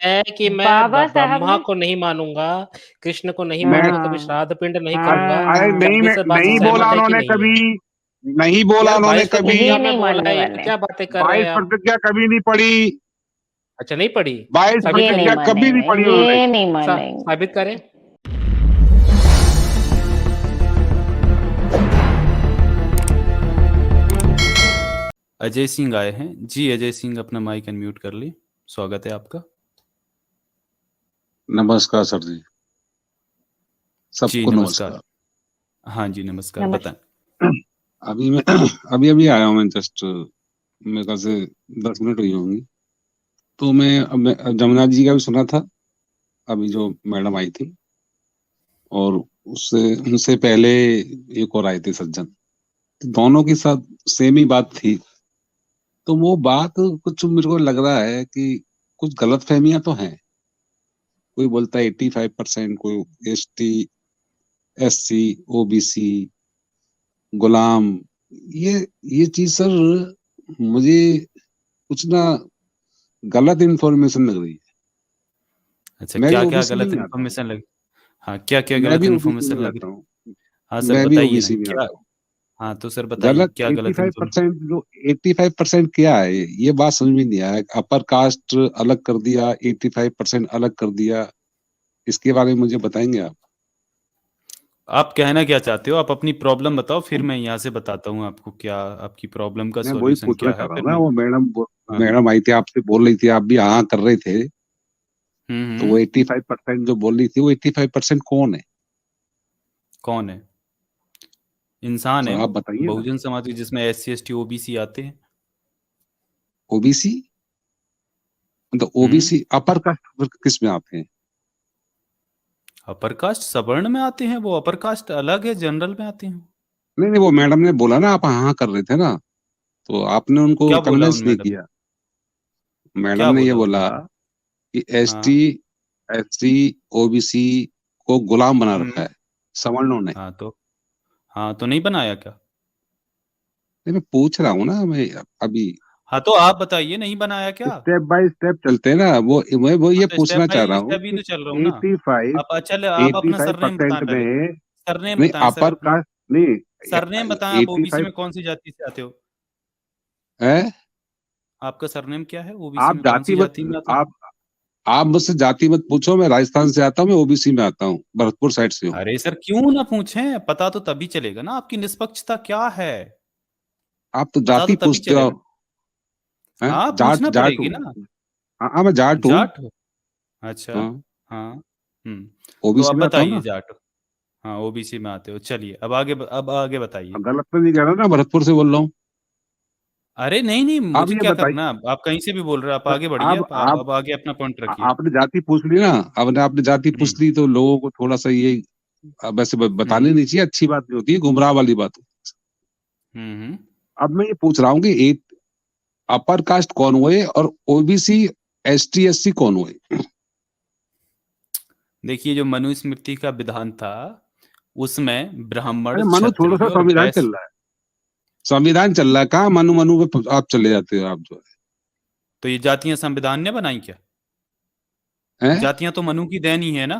है कि मैं बाबा साहब ब्रह्मा ने को नहीं मानूंगा, कृष्ण को नहीं मानूंगा, कभी हाँ श्राद्ध पिंड नहीं करूंगा। अरे हाँ नहीं, आप इस बात से नहीं बोला सहमत है कि उन्होंने नहीं है? कभी, नहीं बोला यार उन्होंने 22 कभी। प्रतिज्ञा ये में नहीं बोला मानने है, वाले, क्या बातें कर रहे 22 हैं आप? प्रतिज्ञा कभी नहीं पड़ी, अच्छा, नहीं पढ़ी? 22 साबित ये नहीं प्रतिज्ञा करिए, कभी नहीं मानेंगे, पड़ी उन्होंने। ये नहीं मानेंगे। साबित करें। अजय सिंह आए हैं जी। अजय सिंह अपना माइक अनम्यूट कर ली, स्वागत है आपका। नमस्कार सर जी, जी सबको नमस्कार। नमस्कार। हाँ जी नमस्कार, नमस्ते। बताएं। अभी मैं अभी आया हूँ, मैं जस्ट मेरे ख्याल से 10 मिनट हुई होंगी। तो मैं जमुना जी का भी सुना था, अभी जो मैडम आई थी, और उससे उनसे पहले एक और आए थे सज्जन, तो दोनों के साथ सेम ही बात थी। तो वो बात कुछ मेरे को लग रहा है कि कुछ गलत फहमियां तो हैं। कोई बोलता है 85%, कोई ST SC OBC गुलाम, ये ये चीज सर मुझे कुछ ना गलत इन्फॉर्मेशन लग रही है। अच्छा, मैं भी क्या क्या OBC में गलत ही आता हूँ, इन्फॉर्मेशन लगी? हाँ, क्या क्या मैं गलत भी OBC इन्फॉर्मेशन में लगी? आता हूँ, हाँ सर मैं भी बताइए ना OBC में क्या। आता हूँ। हाँ तो सर बताइए गलत क्या गलत इन्फॉर्मेशन। 85%, जो 85% क्या है, ये बात समझ में नहीं आया। अपर कास्ट अलग कर दिया, 85% अलग कर दिया, इसके बारे में मुझे बताएंगे आप? आप कहना क्या चाहते हो? आप अपनी प्रॉब्लम बताओ, फिर मैं यहाँ से बताता हूँ आपको क्या आपकी प्रॉब्लम का मैं वही सॉल्यूशन पूछना क्या चाह है, रहा फिर हूँ ना, मैं। वो हाँ हाँ। मैडम आई थी, आपसे बोल रही थी, आप भी हाँ कर रहे थे। तो वो हम्म। 85% जो बोल रही थी, वो 85% कौन है? कौन है? इंसान है सर आप वो, बताइए ना। बहुजन समाज, जिसमें SC ST OBC आते हैं। OBC मतलब हम्म। OBC अपर कास्ट किस में आते हैं? अपर कास्ट सवर्ण में आते हैं, वो अपर कास्ट अलग है, जनरल में आते हैं। नहीं नहीं, वो मैडम ने बोला ना, आप हाँ कर रहे थे ना, तो आपने उनको क्या बोला कन्विंस उन नहीं मैडम ने? किया। मैडम क्या ने ये बोला उन बोला मैडम? कि ST हाँ। SC OBC को गुलाम बना रखा हम्म। है सवर्णों ने। हाँ तो नहीं बनाया क्या? नहीं, मैं पूछ रहा हूँ ना, मैं अभी हाँ तो आप बताइए, नहीं बनाया क्या? स्टेप बाय स्टेप चलते हैं ना, वो मैं वो हाँ ये तो स्टेप पूछना चाह रहा बाय हूँ स्टेप ही कि तो चल रहा हूँ ना। 85, आप अच्छा, आप एट्टी अपना फाइव सरनेम बताएं परसेंट पहले। में सरनेम नहीं, बताएं सर अपर अपना। कास्ट नहीं, सरनेम बताएं, आप एट्टी OBC फाइव में कौन सी जाति से आते हो? है। आपका सरनेम क्या है? OBC आप में कौन सी जाति मत जाति में आते हो? आप मुझसे जाति मत पूछो, मैं राजस्थान से आता हूँ, मैं OBC में आता हूँ, भरतपुर साइड से हूँ। अरे सर क्यों ना पूछें, पता तो तभी चलेगा ना आपकी निष्पक्षता क्या है। आप तो पता तो जाति तभी पूछते हो, चलेगा। हैं? हाँ जाट पूछना जाट पड़ेगी हूँ। ना। हाँ हाँ, मैं जाट हूँ। जाट हो? अच्छा। हाँ, हाँ। तो OBC अब में आता हूँ बताइए ना। जाट हो। हाँ OBC में आते हो, चलिए अब आगे बताइए। गलत तो नहीं कह रहा ना, भरतपुर से बोल रहा हूँ। अरे नहीं नहीं, आप मुझे ये क्या बताइए करना, आप कहीं से भी बोल रहे हो, आप सर, आगे बढ़िए, आप आप अब आगे अपना पॉइंट रखिए। आपने जाति पूछ ली ना, अब आपने जाति हम्म। पूछ ली, तो लोगों को थोड़ा सा ये वैसे बतानी हम्म। नहीं चाहिए, अच्छी बात नहीं होती है, गुमराह वाली बात। हम्म। अब मैं ये पूछ रहा हूँ कि एक अपर कास्ट कौन हुए और OBC ST SC कौन हुए? देखिए, जो मनुस्मृति का विधान था, उसमें ब्राह्मण अरे मनु छोड़ो, क्षत्रिय सा और संविधान चल वैश्य। रहा है, संविधान चल रहा है, कहाँ मनु मनु पे आप चले जाते हो आप जो तो ये जातियां संविधान ने बनाई क्या? है। जातियां तो मनु की देन ही है ना।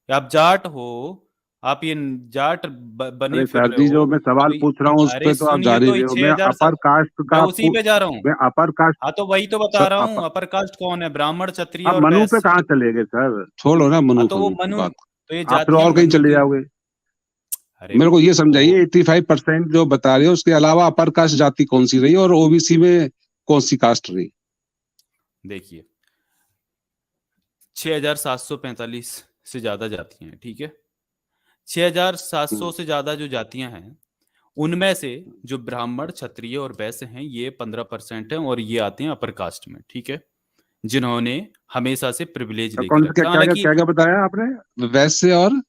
आप जाट हो, आप ये जाट बने अरे फिर सर रहे जी, हो जो मैं सवाल तो पूछ रहा हूँ उस अरे पे तो आप जा सुनिए ही तो, रहे हो। 6000 कास्ट मैं का उसी पे जा रहा हूँ। मैं अपर कास्ट। हाँ तो वही तो बता सर रहा हूँ, अपर कास्ट कौन है? ब्राह्मण क्षत्रिय आप और मनु पे वैश्य। कहाँ चले गए सर? छोड़ो ना हाँ मनु तो वो फनु की मनु, बात, तो ये आप फिर जातियां और कहीं मनु चले की। जाओगे। अरे मेरे को ये वो समझाइए, 85% जो बता रहे हो उसके अलावा अपर कास्ट जाति कौन सी रही और OBC में कौन सी कास्ट रही? देखिए, 6745 से ज्यादा जातियां हैं, ठीक है। 6700 हम्म, से ज्यादा जो जातियां हैं, उनमें से जो ब्राह्मण क्षत्रिय और वैश्य हैं, ये 15% हैं, और ये आते हैं अपर कास्ट में, ठीक है, जिन्होंने हमेशा से प्रिविलेज तो लेके कौन सा रखा है। हालांकि क्या क्या बताया आपने? वैश्य और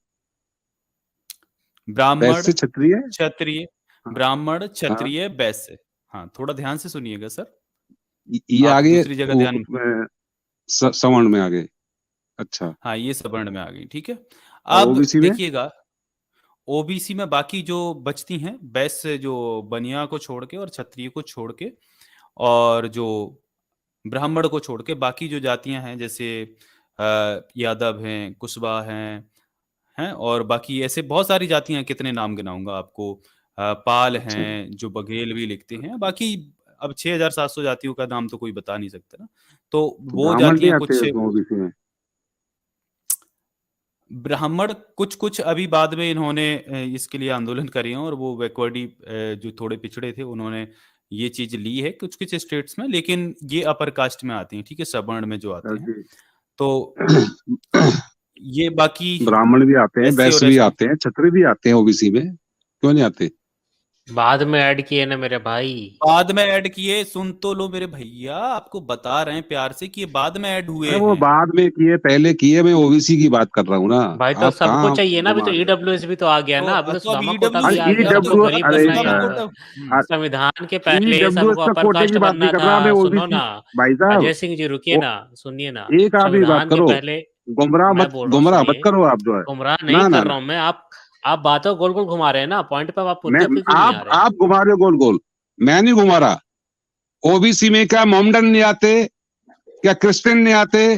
ब्राह्मण वैश्य क्षत्रिय। क्षत्रिय, हाँ ब्राह्मण हाँ, क्षत्रिय वैश्य। हाँ थोड़ा ध्यान से सुनिएगा सर, ये आप आगे दूसरी जगह ध्यान। उसमें सवर्ण में आगे। अच्छा, हाँ ये सवर्ण में आ गई, ठीक है। और अब OBC में? देखिएगा, OBC में बाकी जो बचती हैं, वैश्य जो बनिया को छोड़ के और क्षत्रिय को छोड़ के, और जो ब्राह्मण को छोड़ के बाकी जो जातियां हैं, जैसे यादव हैं, कुशवाहा हैं और बाकी ऐसे बहुत सारी जातियां हैं, कितने नाम गिनाऊंगा आपको। पाल अच्छा हैं जो बघेल भी लिखते हैं, बाकी अब 6700 जातियों का नाम तो कोई बता नहीं सकता ना। तो तो वो ब्राह्मण नहीं जातियां आते कुछ उसमें ओबीसी में? ब्राह्मण कुछ कुछ अभी बाद में इन्होंने इसके लिए आंदोलन करे हैं और वो बैकवर्डी जो थोड़े पिछड़े थे उन्होंने ये चीज ली है कुछ कुछ स्टेट्स में, लेकिन ये अपर कास्ट में आते हैं, ठीक है, सवर्ण में जो आते हैं। जी। तो ये बाकी ब्राह्मण भी आते हैं, एससी और वैश्य भी एसटी आते हैं, क्षत्रिय भी आते हैं ओबीसी में, क्यों नहीं आते? बाद में ऐड किए ना मेरे भाई। बाद में ऐड किए, सुन तो लो मेरे भैया, आपको बता रहे हैं प्यार से कि ये बाद में ऐड हुए अरे वो हैं। बाद में किए, पहले किए, मैं ओबीसी की बात कर रहा हूँ ना। भाई तो आप सबको कहाँ चाहिए ना, अभी तो घुमा रहे हो? ईडब्ल्यूएस भी तो आ गया ना, अभी तो तो अब सुदामा कोटा ईडब्ल्यू भी आ गया, सबको ईडब्ल्यू, गरीब अरे बनना ही सुदामा है। कोटा संविधान के पहले ईडब्ल्यूएस सबको का अपर कोटे कास्ट की बात नहीं बनना कर था। रहा मैं, सुनो ओबीसी। ना भाई साहब, अजय सिंह जी, रुकिए वो ना, सुनिए ना। एक आदमी बात संविधान के करो, पहले गुमराह मैं मत, बोल रहा हूँ, गुमराह मत सुनिए। करो आप जो है। गुमराह नहीं ना ना कर रहा ना, हूँ मैं। आप बातों गोल गोल घुमा रहे हैं ना, पॉइंट पे आप मैं, मुद्दे पे क्यों नहीं आ रहे? आप घुमा रहे हो गोल गोल, मैं नहीं घुमा रहा। ओबीसी में क्या मोमडन नहीं आते, क्या क्रिश्चियन नहीं आते,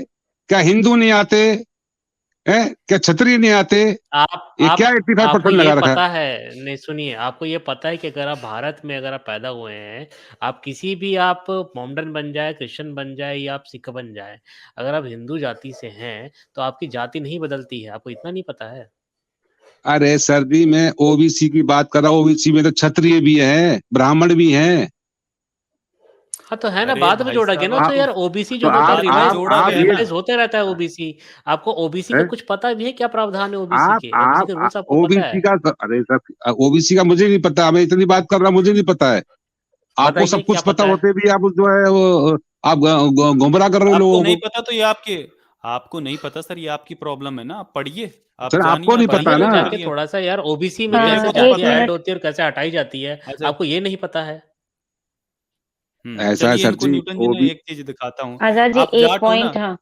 क्या हिंदू नहीं आते हैं, क्या क्षत्रिय नहीं आते? ये क्या आप 85% आपको ये लगा रखा है? पता है, नहीं सुनिए, आपको ये पता है कि अगर आप भारत में अगर आप पैदा हुए हैं, आप किसी भी, आप मोमडन बन जाए, क्रिश्चियन बन जाए या आप सिख बन जाए, अगर आप हिंदू जाति से हैं तो आपकी जाति नहीं बदलती है। आपको इतना नहीं पता है? अरे सर जी, मैं ओबीसी की बात कर रहा हूँ। ओबीसी में तो क्षत्रिय भी हैं, ब्राह्मण भी हैं। हाँ तो है ना, अरे बाद में भाई जोड़ा गया ना, साहब, तो यार ओबीसी तो जो होता है बाद में रिवाइज जोड़ा गया ना। रिवाइज होते रहता है ओबीसी। आपको ओबीसी का है? कुछ पता भी है, क्या प्रावधान है ओबीसी के? ओबीसी के रूल्स आपको पता ओबीसी है? का, अरे सर ओबीसी का मुझे नहीं पता, मैं इतनी बात कर रहा हूँ, मुझे नहीं पता है। आपको बताइए सब क्या कुछ पता पता है? होते भी आप जो है वो आप गुमराह कर रहे हो आपको लोगों नहीं को। पता तो ये आपको नहीं पता सर, ये आपकी प्रॉब्लम है ना। आप पढ़िए, आप सर जानिए, आपको नहीं आप पता पढ़िए है तो जानकारी ना। जाके करिए। थोड़ा सा यार, ओबीसी में मेरे कैसे को तो एक पता जातियां है। Add minute. होती है और कैसे हटाई जाती है, अच्छा, आपको ये नहीं पता है? ऐसा है चलिए सर इनको जी, न्यूटन जी ने ओबी एक चीज दिखाता हूँ। आजाद जी आप एक जाट हो पॉइंट। ना?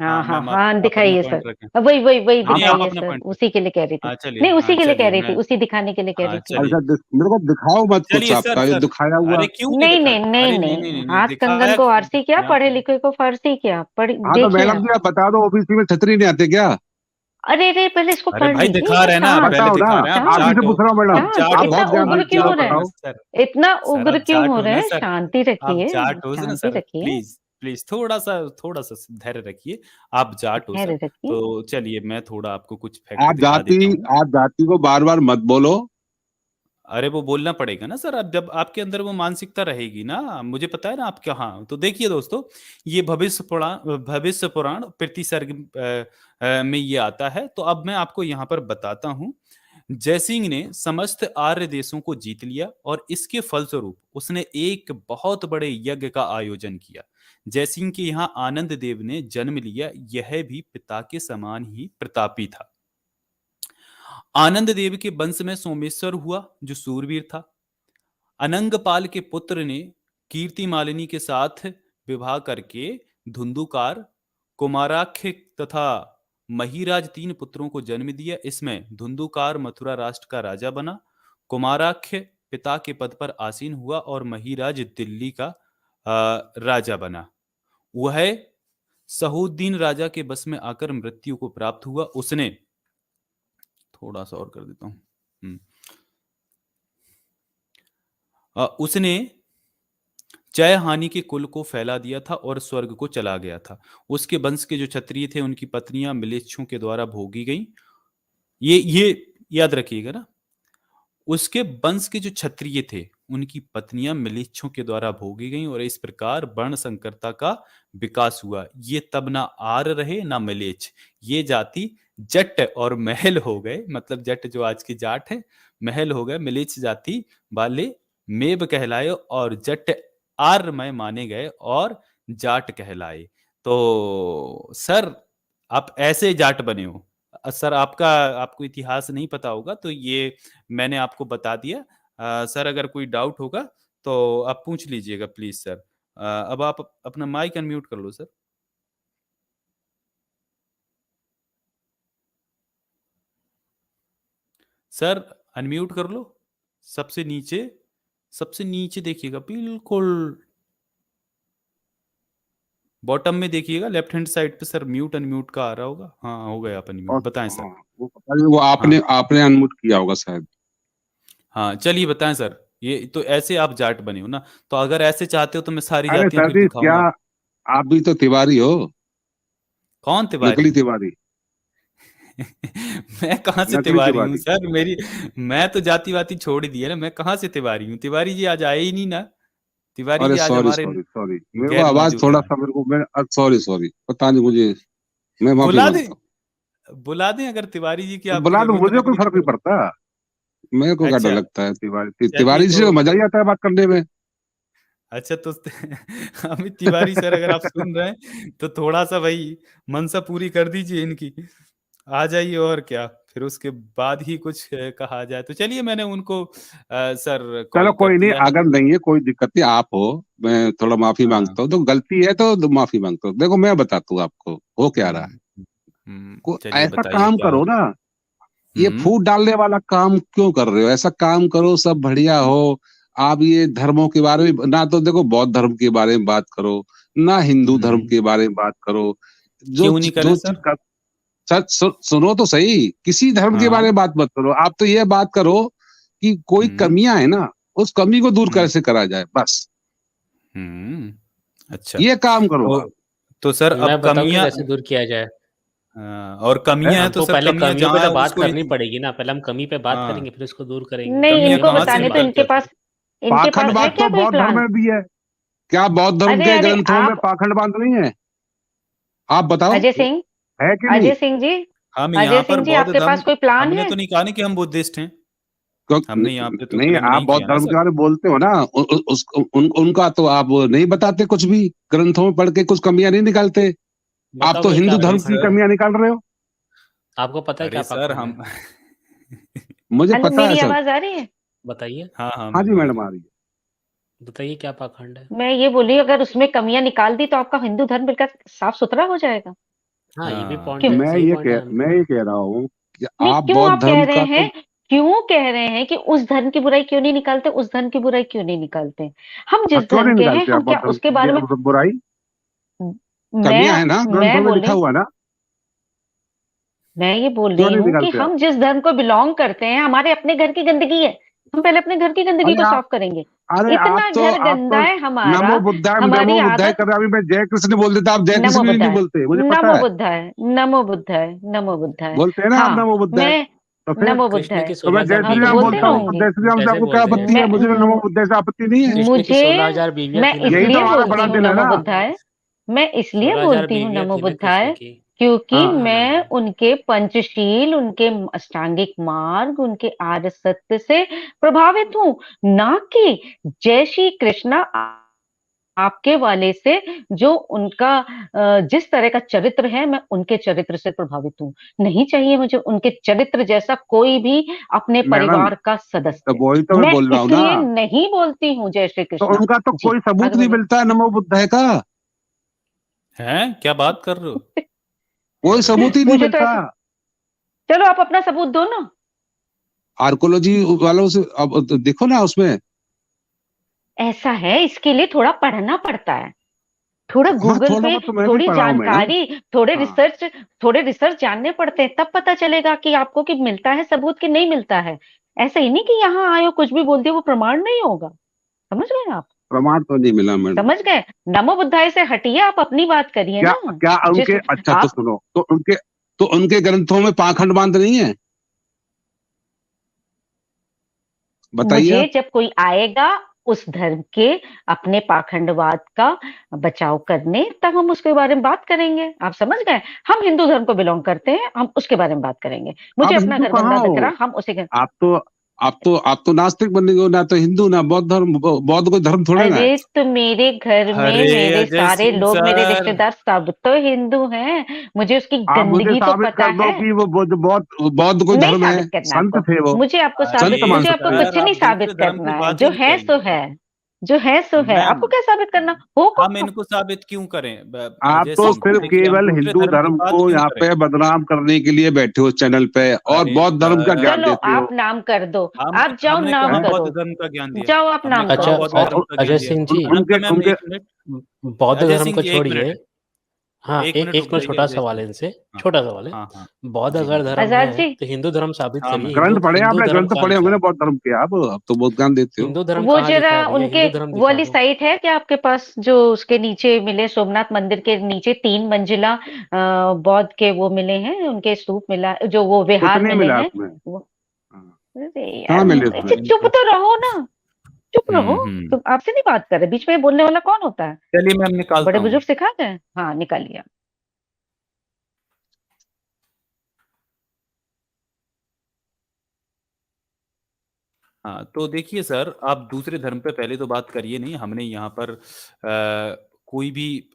हाँ हाँ हाँ हाँ मैम, हाँ, आप अपना दिखाइए पॉइंट सर। रखें। वही वही वही आप नहीं, आप दिखाइए अपना सर, पॉइंट रखें। उसी के लिए कह रही थी। हाँ चलिए, नहीं, उसी हाँ के लिए कह चलिए, रही थी, मैं उसी दिखाने के लिए कह हाँ रही थी। अरे चलिए सर मेरे को दिखाओ मत कुछ, चलिए सर आपका ये सर दिखाया हुआ। अरे क्यों नहीं नहीं दिखा? नहीं नहीं अरे नहीं नहीं नहीं, नहीं नहीं हाथ कंगन दिखाया को आरसी क्या, यहाँ पढ़े पे। लिखे को फारसी क्या, पढ़ हाँ तो देखिए मैडम आप। जी आप बता दो, ओबीसी में क्षत्रिय नहीं आते क्या? अरे अरे, पहले इसको अरे पढ़ भाई लीजिए, दिखा ये रहे हैं ना, शांत पहले बताओ ना, दिखा रहे हैं। आप आप ही शांत से जाट हो। पूछ रहा हूँ मैडम, आप शांत। जाट आप हो इतना बहुत ना, ज्ञान उग्र आप रखती हैं, क्यों आप हो जाट रहे हो हैं? ना बताओ। सर। इतना सर उग्र आप क्यों जाट हो हो रहे ना हैं? सर। शांति आप रखिए, जाट हो ना शांति सर, रखिए, प्लीज प्लीज थोड़ा सा धैर्य रखिए। आप जाट हो सर। धैर्य रखिए। तो चलिए मैं थोड़ा आपको कुछ फैक्ट आप दिखा जाति, देता हूँ। आप जाति को बार बार मत बोलो। अरे वो बोलना पड़ेगा ना सर, अब जब आपके अंदर वो मानसिकता रहेगी ना, मुझे पता है ना आप क्या। हाँ तो देखिए दोस्तों, ये भविष्य पुराण प्रीति सर्ग में ये आता है। तो अब मैं आपको यहाँ पर बताता हूँ। जयसिंह ने समस्त आर्य देशों को जीत लिया और इसके फलस्वरूप उसने एक बहुत बड़े यज्ञ का आयोजन किया। जयसिंह के यहाँ आनंद देव ने जन्म लिया, यह भी पिता के समान ही प्रतापी था। आनंद देव के वंश में सोमेश्वर हुआ जो सूरवीर था। अनंगपाल के पुत्र ने कीर्ति मालिनी के साथ विवाह करके धुंधुकार, कुमाराख्य तथा महिराज 3 पुत्रों को जन्म दिया। इसमें धुंधुकार मथुरा राष्ट्र का राजा बना, कुमाराख्य पिता के पद पर आसीन हुआ और महिराज दिल्ली का राजा बना। वह सहुद्दीन राजा के बस में आकर मृत्यु को प्राप्त हुआ। उसने थोड़ा सा और कर देता हूं। उसने जय हानि के कुल को फैला दिया था और स्वर्ग को चला गया था। उसके वंश के जो क्षत्रिय थे उनकी पत्नियां मिलेच्छों के द्वारा भोगी गईं। ये याद रखिएगा ना, उसके वंश के जो क्षत्रिय थे उनकी पत्नियां मिलेच्छों के द्वारा भोगी गईं और इस प्रकार वर्ण संकरता का विकास हुआ। ये तब ना आर रहे ना मिलेच्छ, ये जाति जट और महल हो गए। मतलब जट जो आज की जाट है, महल हो गए। मिलेच्छ जाति वाले मेब कहलाए और जट आर्यमय माने गए और जाट कहलाए। तो सर आप ऐसे जाट बने हो। सर आपको इतिहास नहीं पता होगा तो ये मैंने आपको बता दिया। सर अगर कोई डाउट होगा तो आप पूछ लीजिएगा प्लीज सर। अब आप अपना माइक अनम्यूट कर लो सर। सर अनम्यूट कर लो। सबसे नीचे देखिएगा बिल्कुल। बॉटम में देखिएगा लेफ्ट हैंड साइड पे सर, म्यूट अनम्यूट का आ रहा होगा। हाँ, हो गया अपन म्यूट। बताएं सर। हाँ, वो पता नहीं, वो आपने अनम्यूट किया होगा शायद। हाँ, चलिए बताएं सर। ये तो ऐसे आप जाट बने हो ना, तो अगर ऐसे चाहते हो तो मैं सारी अरे जातियां फिर सर जी, क्या दिखाऊंगा। आप भी तो तिवारी हो, कौन तिवारी? नकली तिवारी। मैं कहाँ से नकली तिवारी हूँ तिवारी। सर? मैं तो जाति वाति छोड़ ही दी है ना, मैं कहाँ से तिवारी हूँ? तिवारी जी आज आए ही नहीं ना। तिवारी अरे जी आज सॉरी हमारे सॉरी सॉरी, मेरे को गैर आवाज मौजूद थोड़ा हैं। सा मेरे को, मैं सॉरी सॉरी, पता नहीं मुझे, मैं माफी बुला मांगता हूँ। दें, बुला दें अगर तिवारी जी की तो आपको बुला दो, जरूरत मुझे कोई लग फर्क रही नहीं तो। पड़ता। मेरे को क्या डर अच्छा, लगता है, चलिए तिवारी जी से तो मजा ही आता है बात करने में। अच्छा तो अमित तिवारी सर अगर आप सुन रहे हैं तो थोड़ा सा भाई मनसा पूरी कर दीजिए इनकी, आ जाइए। और क्या, फिर उसके बाद ही कुछ कहा जाए। तो चलिए, मैंने उनको सर चलो कॉल कर कोई नहीं, दिया है। अगर नहीं है कोई दिक्कत नहीं, आप हो, मैं थोड़ा माफी हाँ। मांगता हूँ, तो गलती है तो माफी मांगता हूँ। देखो मैं बताता हूँ आपको हो क्या रहा है। को चलिए ऐसा बताइए काम क्या हो करो रहा ना, है। ये फूट डालने वाला काम क्यों कर रहे हो? ऐसा काम करो सब बढ़िया हो। आप ये धर्मों के बारे में ना, तो देखो बौद्ध धर्म के बारे में बात करो, ना हिंदू धर्म के बारे में बात करो। क्यों नहीं करें जो चीज सर? का सच सुनो तो सही, किसी धर्म के हाँ। बारे में बात मत करो। आप तो ये बात करो कि कोई हम्म कमियां है ना, उस कमी को दूर हम्म कैसे करा जाए, बस हम्म, अच्छा। ये काम करो तो आप। तो सर मैं अब बताऊँ कि कमियां, कैसे दूर किया जाए? और है? कमियां हैं तो हमको सर पहले कमियां कमियों पे जहां तो है बात उसको करनी पड़ेगी ना, पहले हम कमी पे बात हाँ, करेंगे, फिर उसको दूर करेंगे। नहीं, कमियां इनको कहाँ से बताने तो निकल के आती इनके पास है पाखंडवाद क्या तो कोई बौद्ध धर्म प्लान? में भी है। क्या बौद्ध धर्म अरे के अरे ग्रंथों में आप पाखंडवाद नहीं है? आप बताओ, अजय सिंह, है कि नहीं? अजय सिंह जी, हम अजय यहाँ पर सिंह जी, बौद्ध आपके धर्म, पास कोई प्लान हमने है? तो नहीं कहा नहीं कि हम बुद्धिस्ट हैं। हमने यहाँ पे तो नहीं, क्लेम आप नहीं बौद्ध किया ना धर्म के सर। बारे में बोलते हो ना, उनका तो आप नहीं बताते कुछ भी, ग्रंथों में पढ़ के कुछ कमियां नहीं निकालते। आप बताओ तो भैया क्या हिंदू अरे धर्म की पाखंड है? सर, कमियां निकाल रहे हो। आपको पता है क्या अरे सर पाखंड है? हम मुझे हेलो, पता है मेरी सब। आवाज आ रही है? बताइए, हाँ हाँ, हाँ जी मैम आ मैडम, रही आ है। रही है। बताइए क्या पाखंड है? मैं ये बोली, अगर उसमें कमियां निकाल दी तो आपका हिंदू धर्म बिल्कुल साफ सुथरा हो जाएगा। हाँ, ये भी हाँ, पॉइंट क्यों? है, सही पॉइंट है। मैं ये कह रहा हूँ कि नहीं, आप क्यों बौद्ध आप कह धर्म रहे का तो, हैं? क्यों कह रहे हैं कि उस धर्म की बुराई क्यों नहीं निकालते, उस धर्म की बुराई क्यों नहीं निकालते? हम हाँ, जिस क्यों धर्म नहीं के हैं, निकालते आप हम बौद्ध क्या धर्म उसके बारे में? की बुराई? कमियां है ना, ग्रंथों मैं में लिखा बोली, हुआ है ना, मैं ये बोल क्यों रही नहीं हूँ कि निकालते आप? हम जिस धर्म को बिलोंग करते हैं, हमारे अपने घर की गंदगी है, हम पहले अपने घर की गंदगी अरे को आप साफ करेंगे। अरे इतना घर आप गंदा तो है हमारा, नमो हमारी बुद्धाय आदत। कर रहे, अभी मैं जय कृष्ण बोल देता, आप जय नमो कृष्ण भी नहीं बुद्धाय, बोलते, मुझे पता नमो है। बुद्धाय, नमो बुद्धाय, नमो बुद्धाय। बोलते हैं ना आप हाँ, नमो बुद्धाय, मैं तो फिर नमो कृष्ण बुद्धाय, की तो मैं जय 16,000 हाँ श्री तो बीवियां राम थी बोलते बोलता ना, हूँ, तो रहूंगी। जय श्री राम से कैसे आपको बोल क्या रहे आपत्ति हैं? है? मैं मुझे भी नमो बुद्धाय से आपत्ति नहीं है। कृष्ण की मुझे 16,000 बीवियां मैं थी ना यही तो इसलिए बीवियां, हमारा बोलती बड़ा हूँ दिल है नमो ना। बुद्धाय, मैं इसलिए 16,000 बोलती हूँ बीवियां नमो थी ना कृष्ण बुद्धाय, की। क्योंकि हाँ, हाँ मैं ना, उनके पंचशील, उनके अष्टांगिक मार्ग, उनके आर्य सत्य से प्रभावित हूँ, ना कि जय श्री कृष्णा आपके वाले से, जो उनका जिस तरह का चरित्र है, मैं उनके चरित्र से प्रभावित हूँ। नहीं चाहिए मुझे उनके चरित्र जैसा कोई भी अपने मैडम, परिवार का तो सदस्य। वही तो मैं मैं बोल रहा हूँ ना, इसलिए नहीं बोलती हूँ जय श्री तो कृष्णा। उनका तो जी, कोई सबूत आगे नहीं बोलिए। मिलता है नमो बुद्धाय का, हैं क्या बात कर रहे हो? कोई अरे सबूत ही नहीं मुझे तो मिलता। ऐसा, चलो आप अपना सबूत दो ना। आर्कोलॉजी वालों से अब देखो ना उसमें। ऐसा है, इसके लिए थोड़ा पढ़ना पड़ता है, थोड़ा हाँ, गूगल थोड़ा पे बहुत तो मैं भी थोड़ी पढ़ा हूँ मैडम। जानकारी, थोड़े हाँ, रिसर्च, थोड़े रिसर्च जानने पड़ते हैं, तब पता चलेगा कि आपको कि मिलता है सबूत कि नहीं मिलता है। ऐसा ही नहीं कि यहाँ आए हो कुछ भी बोल दिया, वो प्रमाण नहीं होगा। समझ गए आप? प्रमाण तो नहीं मिला मैडम। समझ गए? नमो बुद्धाय से हटिए, आप अपनी बात करिए क्या ना। क्या उनके, जिस अच्छा तो आप, सुनो, तो उनके ग्रंथों में पाखंडवाद नहीं है? बताइए मुझे आप। जब कोई आएगा उस धर्म के अपने पाखंडवाद का बचाव करने, तब हम उसके बारे में बात करेंगे। आप समझ गए? हम हिंदू धर्म को बिलोंग करते हैं, हम उसके बारे में बात करेंगे। मुझे आप अपना हिंदू घर कहाँ गंदा हो? दिख रहा, हम उसे आप तो आप तो नास्तिक बन गए हो, ना तो हिंदू ना बौद्ध धर्म, बौद्ध कोई धर्म थोड़े ना है। अरे तो मेरे घर में अरे मेरे अजय सारे सिंह लोग, मेरे सर, रिश्तेदार सब तो हिंदू हैं, मुझे उसकी आप मुझे गंदगी तो साबित पता कर दो है। कि वो बौद्ध कोई नहीं धर्म है, साबित करना संत आपको, थे वो, संत मान मुझे आपको सकते हैं। कुछ सर नहीं आप दूसरे साबित धर्म करना की है। बात ही जो नहीं है सो करिए। है, जो है सो है, मैम, आपको क्या साबित करना होगा? हम इनको साबित क्यों करें? आप अजय तो सिंह जी सिर्फ देखिए, हम केवल दूसरे हिंदू धर्म की धर्म बात को क्यों यहाँ करें? पे बदनाम करने के लिए बैठे हो चैनल पे, और अरे बौद्ध धर्म का ज्ञान सर, चलो देते हो। आप नाम कर दो, आप जाओ हमने नाम कहाँ हैं? बौद्ध करो, धर्म का ज्ञान दिया? जाओ आप हमने नाम कहाँ अच्छा, करो। बौद्ध धर्म का ज्ञान अजय दिया? सिंह जी, अनंता उनके मैम उनके एक मिनट, बौद्ध अजय धर्म सिंह को जी एक छोड़िए, मिनट, हाँ, एक एक मिनट एक रुक मैं जाइए छोटा अजय सवाल जी। है इनसे, हाँ छोटा सवाल है। हाँ हाँ बौद्ध जी अगर जी धर्म आजाद है, जी, तो हिंदू धर्म साबित हाँ करिए, मैं ग्रंथ पढ़े हिंदू आपने, धर्म ग्रंथ कहाँ पढ़े लिखा होंगे ना है? बौद्ध धर्म के, आप अब तो बहुत ज्ञान देते हो। हिंदू धर्म वो कहाँ जरा लिखा है भैया? उनके हिंदू धर्म वो दिखा वाली दो। साइट है क्या आपके पास, जो उसके नीचे मिले, सोमनाथ मंदिर के नीचे 3 मंजिला बौद्ध के वो मिले हैं, उनके स्तूप मिला, जो वो कुछ विहार नहीं मिले मिला हैं उसमें। वो। हाँ, अरे कहाँ यार, मिले उसमें? चुप तो रहो ना, चुप रहो। हम्म। तुम, आपसे नहीं बात कर रहे, बीच में बोलने वाला कौन होता है? चलिए मैं निकालता बड़े हूँ। बुजुर्ग सिखा गए? हाँ, निकालिए आप। हाँ तो देखिए सर, आप दूसरे धर्म पे पहले तो बात करिए नहीं। हमने यहाँ पर कोई भी,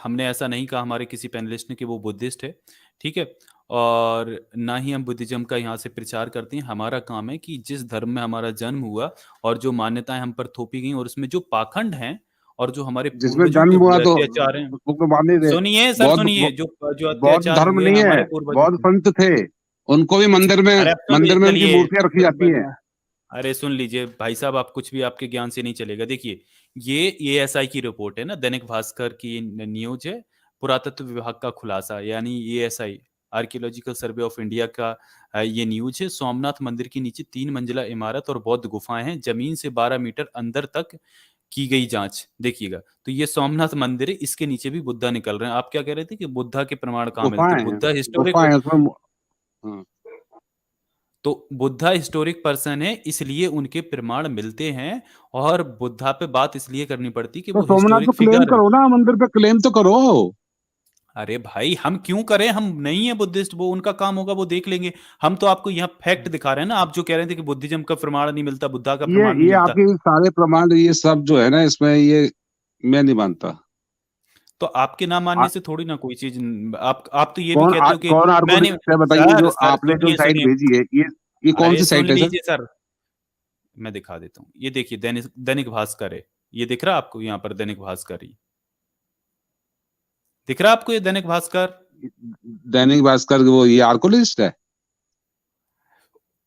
हमने ऐसा नहीं कहा हमारे किसी पैनलिस्ट ने कि वो बुद्धिस्ट है, ठीक है। और ना ही हम बुद्धिज्म का यहाँ से प्रचार करते हैं। हमारा काम है कि जिस धर्म में हमारा जन्म हुआ और जो मान्यताएं हम पर थोपी गई और उसमें जो पाखंड हैं और जो हमारे जिसमें पूर्वजों के जन्म हुआ हुए तो अत्याचार हैं। उसको तो मान नहीं रहे। सुनिए सर, बौद्ध सुनिए, जो जो बौद्ध अत्याचार धर्म हुए नहीं हैं है, हमारे पूर्वजों बौद्ध से। संत थे, उनको भी अरे अब सुन लीजिए, मंदिर में उनकी चलिए मूर्तियां रखी जाती हैं। अरे सुन लीजिए भाई साहब, आप कुछ भी आपके ज्ञान से नहीं चलेगा। देखिए, ये एएसआई की रिपोर्ट है ना, दैनिक भास्कर की न्यूज है, पुरातत्व विभाग का खुलासा, यानी ASI, archaeological survey of India का ये न्यूज है। सोमनाथ मंदिर के नीचे 3 मंजिला इमारत और बौद्ध गुफाएं हैं, जमीन से 12 मीटर अंदर तक की गई जांच। देखिएगा, तो ये सोमनाथ मंदिर है, इसके नीचे भी बुद्धा निकल रहे हैं। आप क्या कह रहे थे कि बुद्धा के प्रमाण कहाँ मिलते? गुफाएं हैं, बुद्धा हिस्टोरिक, गुफाएं उसमें। हाँ। तो बुद्धा हिस्टोरिक पर्सन है, इसलिए उनके प्रमाण मिलते हैं। और बुद्धा पे बात इसलिए करनी पड़ती कि तो वो सोमनाथ पे हिस्टोरिक क्लेम फिगर है। करो ना, मंदिर पे क्लेम तो करो। अरे भाई, हम क्यों करें? हम नहीं है बुद्धिस्ट, वो उनका काम होगा, वो देख लेंगे। हम तो आपको यहाँ फैक्ट दिखा रहे हैं ना। आप जो कह रहे थे कि बुद्धिज्म का प्रमाण नहीं मिलता, बुद्धा का प्रमाण नहीं ये मिलता, आपके सारे प्रमाण, ये सब जो है ना इसमें, ये मैं नहीं मानता। तो आपके ना आ, मानने से थोड़ी ना कोई चीज। आप तो ये भी कहते हो कि कौन मैंने, आर्गुमेंट है बताइए, जो सर सर आपने जो सुनिए साइट सुनिए, भेजी है, ये कौन अरे सी सुन साइट है सर? लीजिए सर, मैं दिखा देता हूँ। ये देखिए, दैनिक दैनिक भास्कर है, ये दिख रहा है आपको यहाँ पर? दैनिक भास्कर ही दिख रहा है आपको? ये दैनिक भास्कर। दैनिक भास्कर वो ये आर्कोलिस्ट है?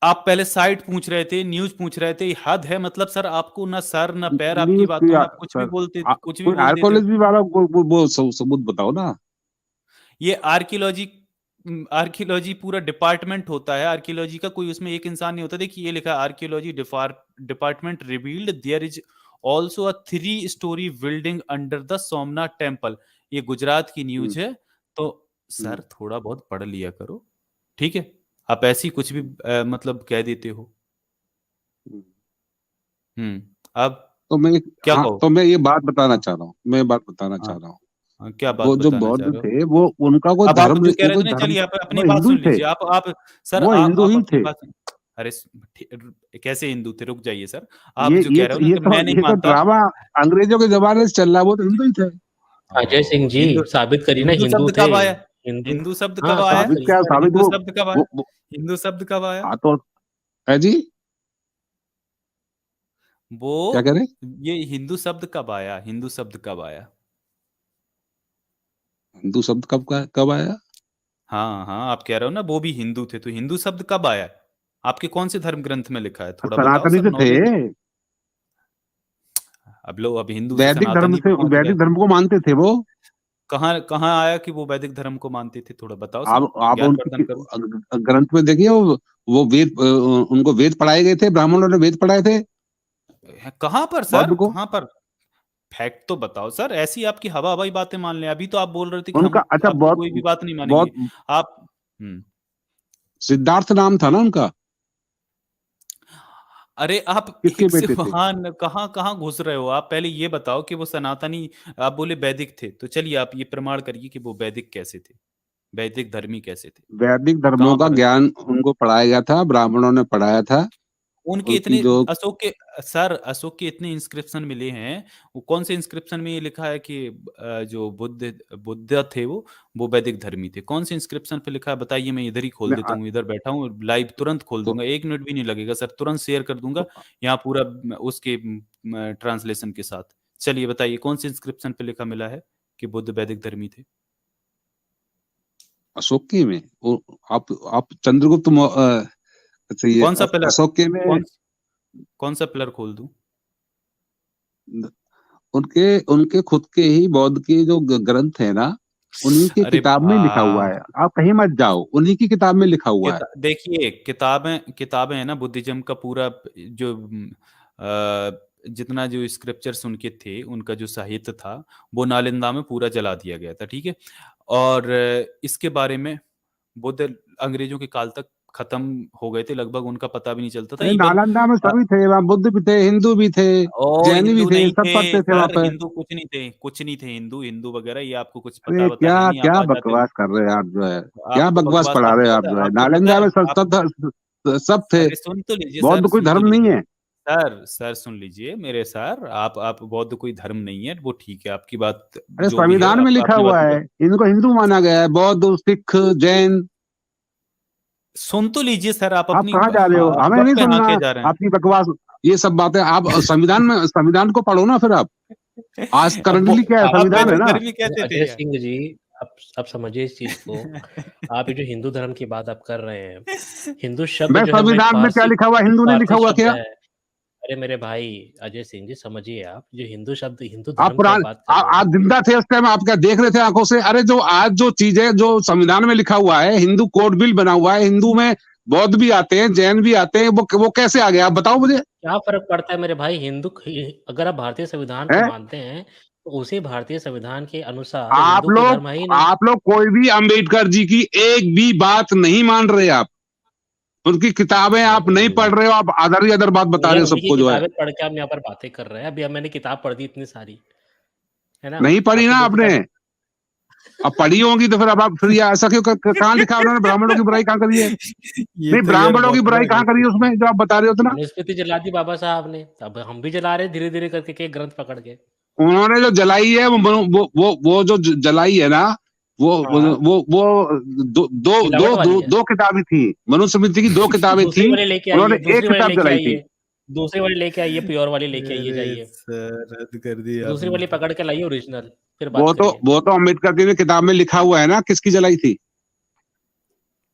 आप पहले साइट पूछ रहे थे, न्यूज पूछ रहे थे, हद है। मतलब सर, आपको ना सर ना पैर, आपकी न्यूज की बातों में आप कुछ भी सर, बोलते, कुछ भी कोई बोल देते हो। आर्कोलॉजी वाला वो सबूत बताओ ना। ये आर्कियोलॉजी, आर्कियोलॉजी पूरा डिपार्टमेंट होता है। आर्कियोलॉजी का कोई उसमें एक इंसान नहीं होता। देखिए, ये लिखा है, archaeology department revealed there is also a 3 story building under the Somnath temple. ये गुजरात की हम्म, न्यूज है। तो हम्म, सर, थोड़ा बहुत पढ़ लिया करो, ठीक है। आप ऐसी कुछ भी मतलब कह देते हो। हम्म। अब तो मैं, क्या हाँ, कहो? तो मैं ये बात बताना चाह रहा हूँ, मैं बात बताना हाँ चाह रहा हूँ। हाँ, क्या बात वो जो बताना चाह बौद्ध रहे हो? थे, वो उनका कोई अब आप धर्म जो नहीं, कह वो रहे थे कोई ना, धर्म, चलिए आप अपनी वो बात हिंदू सुन ही थे, लीजिए। आप सर, वो हिंदू आप ही अपनी थे। बात, अरे कैसे हिंदू थे? रुक जाइए सर। आप जो कह रहे हो ना कि मैं नहीं ये तो मानता। ड्रामा अंग्रेजों के जमाने से चल रहा है, वो तो हिंदू ही थे। अजय सिंह जी, हिंदू, साबित करिए ना, हिंदू हिंदू शब्द थे। कब आया? हिंदू, हिंदू शब्द कब हाँ, आया? साबित साबित करिए। क्या साबित? हिंदू शब्द कब आया? वो हिंदू शब्द कब आया? हाँ, तो है जी, वो, क्या कह रहे? ये हिंदू शब्द कब आया? हिंदू शब्द कब आया? हिंदू शब्द कब आया? हाँ हाँ, आप कह रहे हो ना वो भी हिंदू थे, तो हिंदू शब्द कब आया? आपके कौन से धर्म ग्रंथ में लिखा है? थोड़ा बताओ सनातनी सर, से थे, नॉलेज। अब लो, अब हिंदू से सनातनी पे पहुंच गए। वैदिक धर्म को मानते थे वो। कहाँ कहाँ आया कि वो वैदिक धर्म को मानते थे? थोड़ा बताओ सर, आप ज्ञानवर्धन उनकी करो। ग्रंथ में देखिए, वो वेद, उनको वेद पढ़ाए गए थे, ब्राह्मणों ने वेद पढ़ाए थे कहाँ पर सर, बौद्ध को। कहाँ पर? फैक्ट तो बताओ सर। ऐसी आपकी हवा हवाई बातें मान लें। अभी तो आप बोल रहे थे कि उनका हम अच्छा, आपकी कोई भी बात नहीं मानेंगे। बौद्ध आप, हम्म। सिद्धार्थ नाम था ना उनका, अरे आप किसके एक से बेटे थे? वहां कहाँ कहाँ घुस रहे हो? आप पहले ये बताओ कि वो सनातनी, आप बोले वैदिक थे, तो चलिए आप ये प्रमाण करिए कि वो वैदिक कैसे थे, वैदिक धर्मी कैसे थे? वैदिक धर्मों कहाँ का पर है? ज्ञान उनको पढ़ाया गया था, ब्राह्मणों ने पढ़ाया था। उनके उनकी इतने, जो अशोक के, सर अशोक के इतने इंस्क्रिप्शन मिले हैं। वो कौन से इंस्क्रिप्शन में ये लिखा है कि जो बुद्ध थे वो वैदिक धर्मी थे? कौन से इंस्क्रिप्शन पे लिखा है बताइए? मैं इधर ही खोल मैं देता हूँ, इधर बैठा हूँ लाइव, तुरंत खोल तो, दूंगा, 1 मिनट भी नहीं लगेगा सर, तुरंत शेयर कर दूंगा तो यहाँ पूरा उसके ट्रांसलेशन के साथ। चलिए बताइए, कौन से इंस्क्रिप्शन पे लिखा मिला है कि बुद्ध वैदिक धर्मी थे? अशोकी में आप चंद्रगुप्त अच्छा, ये कौन सा पिलर? अशोकी में कौन कौन सा पिलर खोल दूं? उनके उनके खुद के ही बौद्ध के जो ग्रंथ है ना, उन्हीं की अरे किताब में लिखा हुआ है, आप कहीं मत जाओ, उन्हीं की किताब में लिखा हुआ है। देखिए किताबें है ना, बुद्धिज्म का पूरा जो जितना जो स्क्रिप्चर्स उनके थे, उनका जो साहित्य था, वो नालंदा में पूरा जला दिया गया था, ठीक है। और इसके बारे में बुद्ध अंग्रेजों के काल तक खत्म हो गए थे लगभग, उनका पता भी नहीं चलता था। अरे इवन नालंदा में सभी थे, वहाँ बुद्ध भी थे, हिंदू भी थे, जैन भी हिंदू थे, नहीं सब थे पढ़ते थे वहाँ सर, पे। हिंदू कुछ नहीं थे, कुछ नहीं थे हिंदू, हिंदू वगैरह ये आपको कुछ अरे पता क्या है नहीं, क्या आप आ जाते हो। बकवास कर रहे हैं आप, जो है क्या आपको बकवास पढ़ा रहे हैं आप, जो है आपको पता नालंदा है में सब थे। अरे सुन तो लीजिए बौद्ध सर, कोई सुन तो धर्म नहीं लीजिए है। सर सुन लीजिए मेरे सर, आप बौद्ध कोई धर्म नहीं है, वो ठीक है, आपकी बात अरे जो भी है, संविधान में आप लिखा अपनी हुआ बात है, इनको हिंदू माना गया है, बौद्ध, सिख, जैन। सुन तो लीजिए सर, आप आप अपनी कहाँ जा रहे हो, हमें वक्त नहीं पे हाँ सुनना कह जा रहे हैं। आपकी बकवास, ये सब बातें। आप संविधान को पढ़ो ना फिर आप। आज अब वो करंटली क्या है, आप संविधान है ना। गर्मी कहते थे अजय यार। सिंह जी, आप समझिए इस चीज को। आप ये जो हिंदू धर्म की बात आप कर रहे हैं, हिंदू शब्द मैं जो है वो एक संविधान में क्या फारसी लिखा हुआ, एक हिंदू नहीं लिखा फारसी हुआ शब्द क्या? है। अरे मेरे भाई अजय सिंह जी, समझिए आप, जो हिंदू शब्द हिंदू आप धर्म की आप बात कर रहे आप हैं। जिंदा थे उस टाइम, आप क्या देख रहे थे आंखों से? अरे जो आज जो चीजें जो संविधान में लिखा हुआ है, हिंदू कोड बिल बना हुआ है, हिंदू में बौद्ध भी आते हैं, जैन भी आते हैं, वो कैसे आ गया, आप बताओ मुझे। क्या फ़र्क पड़ता है मेरे भाई, अगर आप भारतीय संविधान को है मानते हैं, तो उसी भारतीय संविधान के अनुसार हिंदू कोई धर्म है ही नहीं। आप लोग कोई भी अंबेडकर जी की एक भी बात नहीं मान रहे, आप उनकी किताबें आप नहीं पढ़ रहे हो, आप अदर ही अदर बात बता ये रहे हो उन्हीं की सबको, जो है किताबें पढ़ के हम यहाँ पर बातें कर रहे हैं। अभी मैंने किताब पढ़ दी इतनी सारी, है ना? नहीं पढ़ी आपको ना 2 आपने। किताब अब पढ़ी होंगी तो फिर अब आप फिर ये ऐसा क्यों कहाँ लिखा है उन्होंने ब्राह्मणों की बुराई कहाँ करी है? ये नहीं, तो यार ब्राह्मणों की बहुत बुराई बड़ा कहाँ करी है उसमें जो आप बता रहे हो ना? मनुस्मृति जला दी बाबा साहब ने, अब हम भी जला रहे हैं धीरे-धीरे करके एक-एक ग्रंथ पकड़ के। उन्होंने जो जलाई है वो जो जलाई है ना, वो वो हाँ, वो, वो दो दो मिलावट दो वाली दो, है। दो किताबें थी, मनुस्मृति की 2 किताबें दूसरी थी, वाली लेके उन्होंने आइए, एक दूसरी वाली किताब लेके जलाई थी। आइए, दूसरी वाली लेके आइए, प्योर वाली लेके आइए अरे जाइए। सर हद कर दी दूसरी आपने वाली तो। पकड़ के लाइए ओरिजिनल, फिर बात वो करिए। तो अम्बेडकर जी ने किताब में लिखा हुआ है ना, किसकी जलाई थी?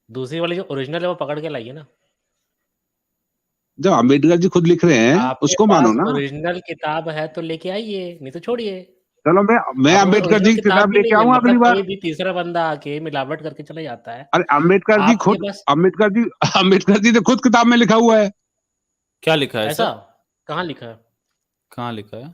दूसरी वाली जो ओरिजिनल है वो पकड़ के लाइए ना। जब अम्बेडकर जी खुद लिख रहे हैं आपके उसको मानो पास ना। ओरिजिनल किताब है तो लेके आइए, नहीं तो छोड़िए। चलो मैं आपके पास अम्बेडकर ओरिजिनल जी की किताब किताब भी लेके नहीं है, आऊंगा अगली मतलब बार। कोई भी तीसरा बंदा आके मिलावट करके चला जाता है। अरे अम्बेडकर जी आपके खुद, पास अम्बेडकर जी ने खुद किताब में लिखा हुआ है। क्या लिखा है ऐसा? सर? कहाँ लिखा है? कहाँ लिखा है? कहाँ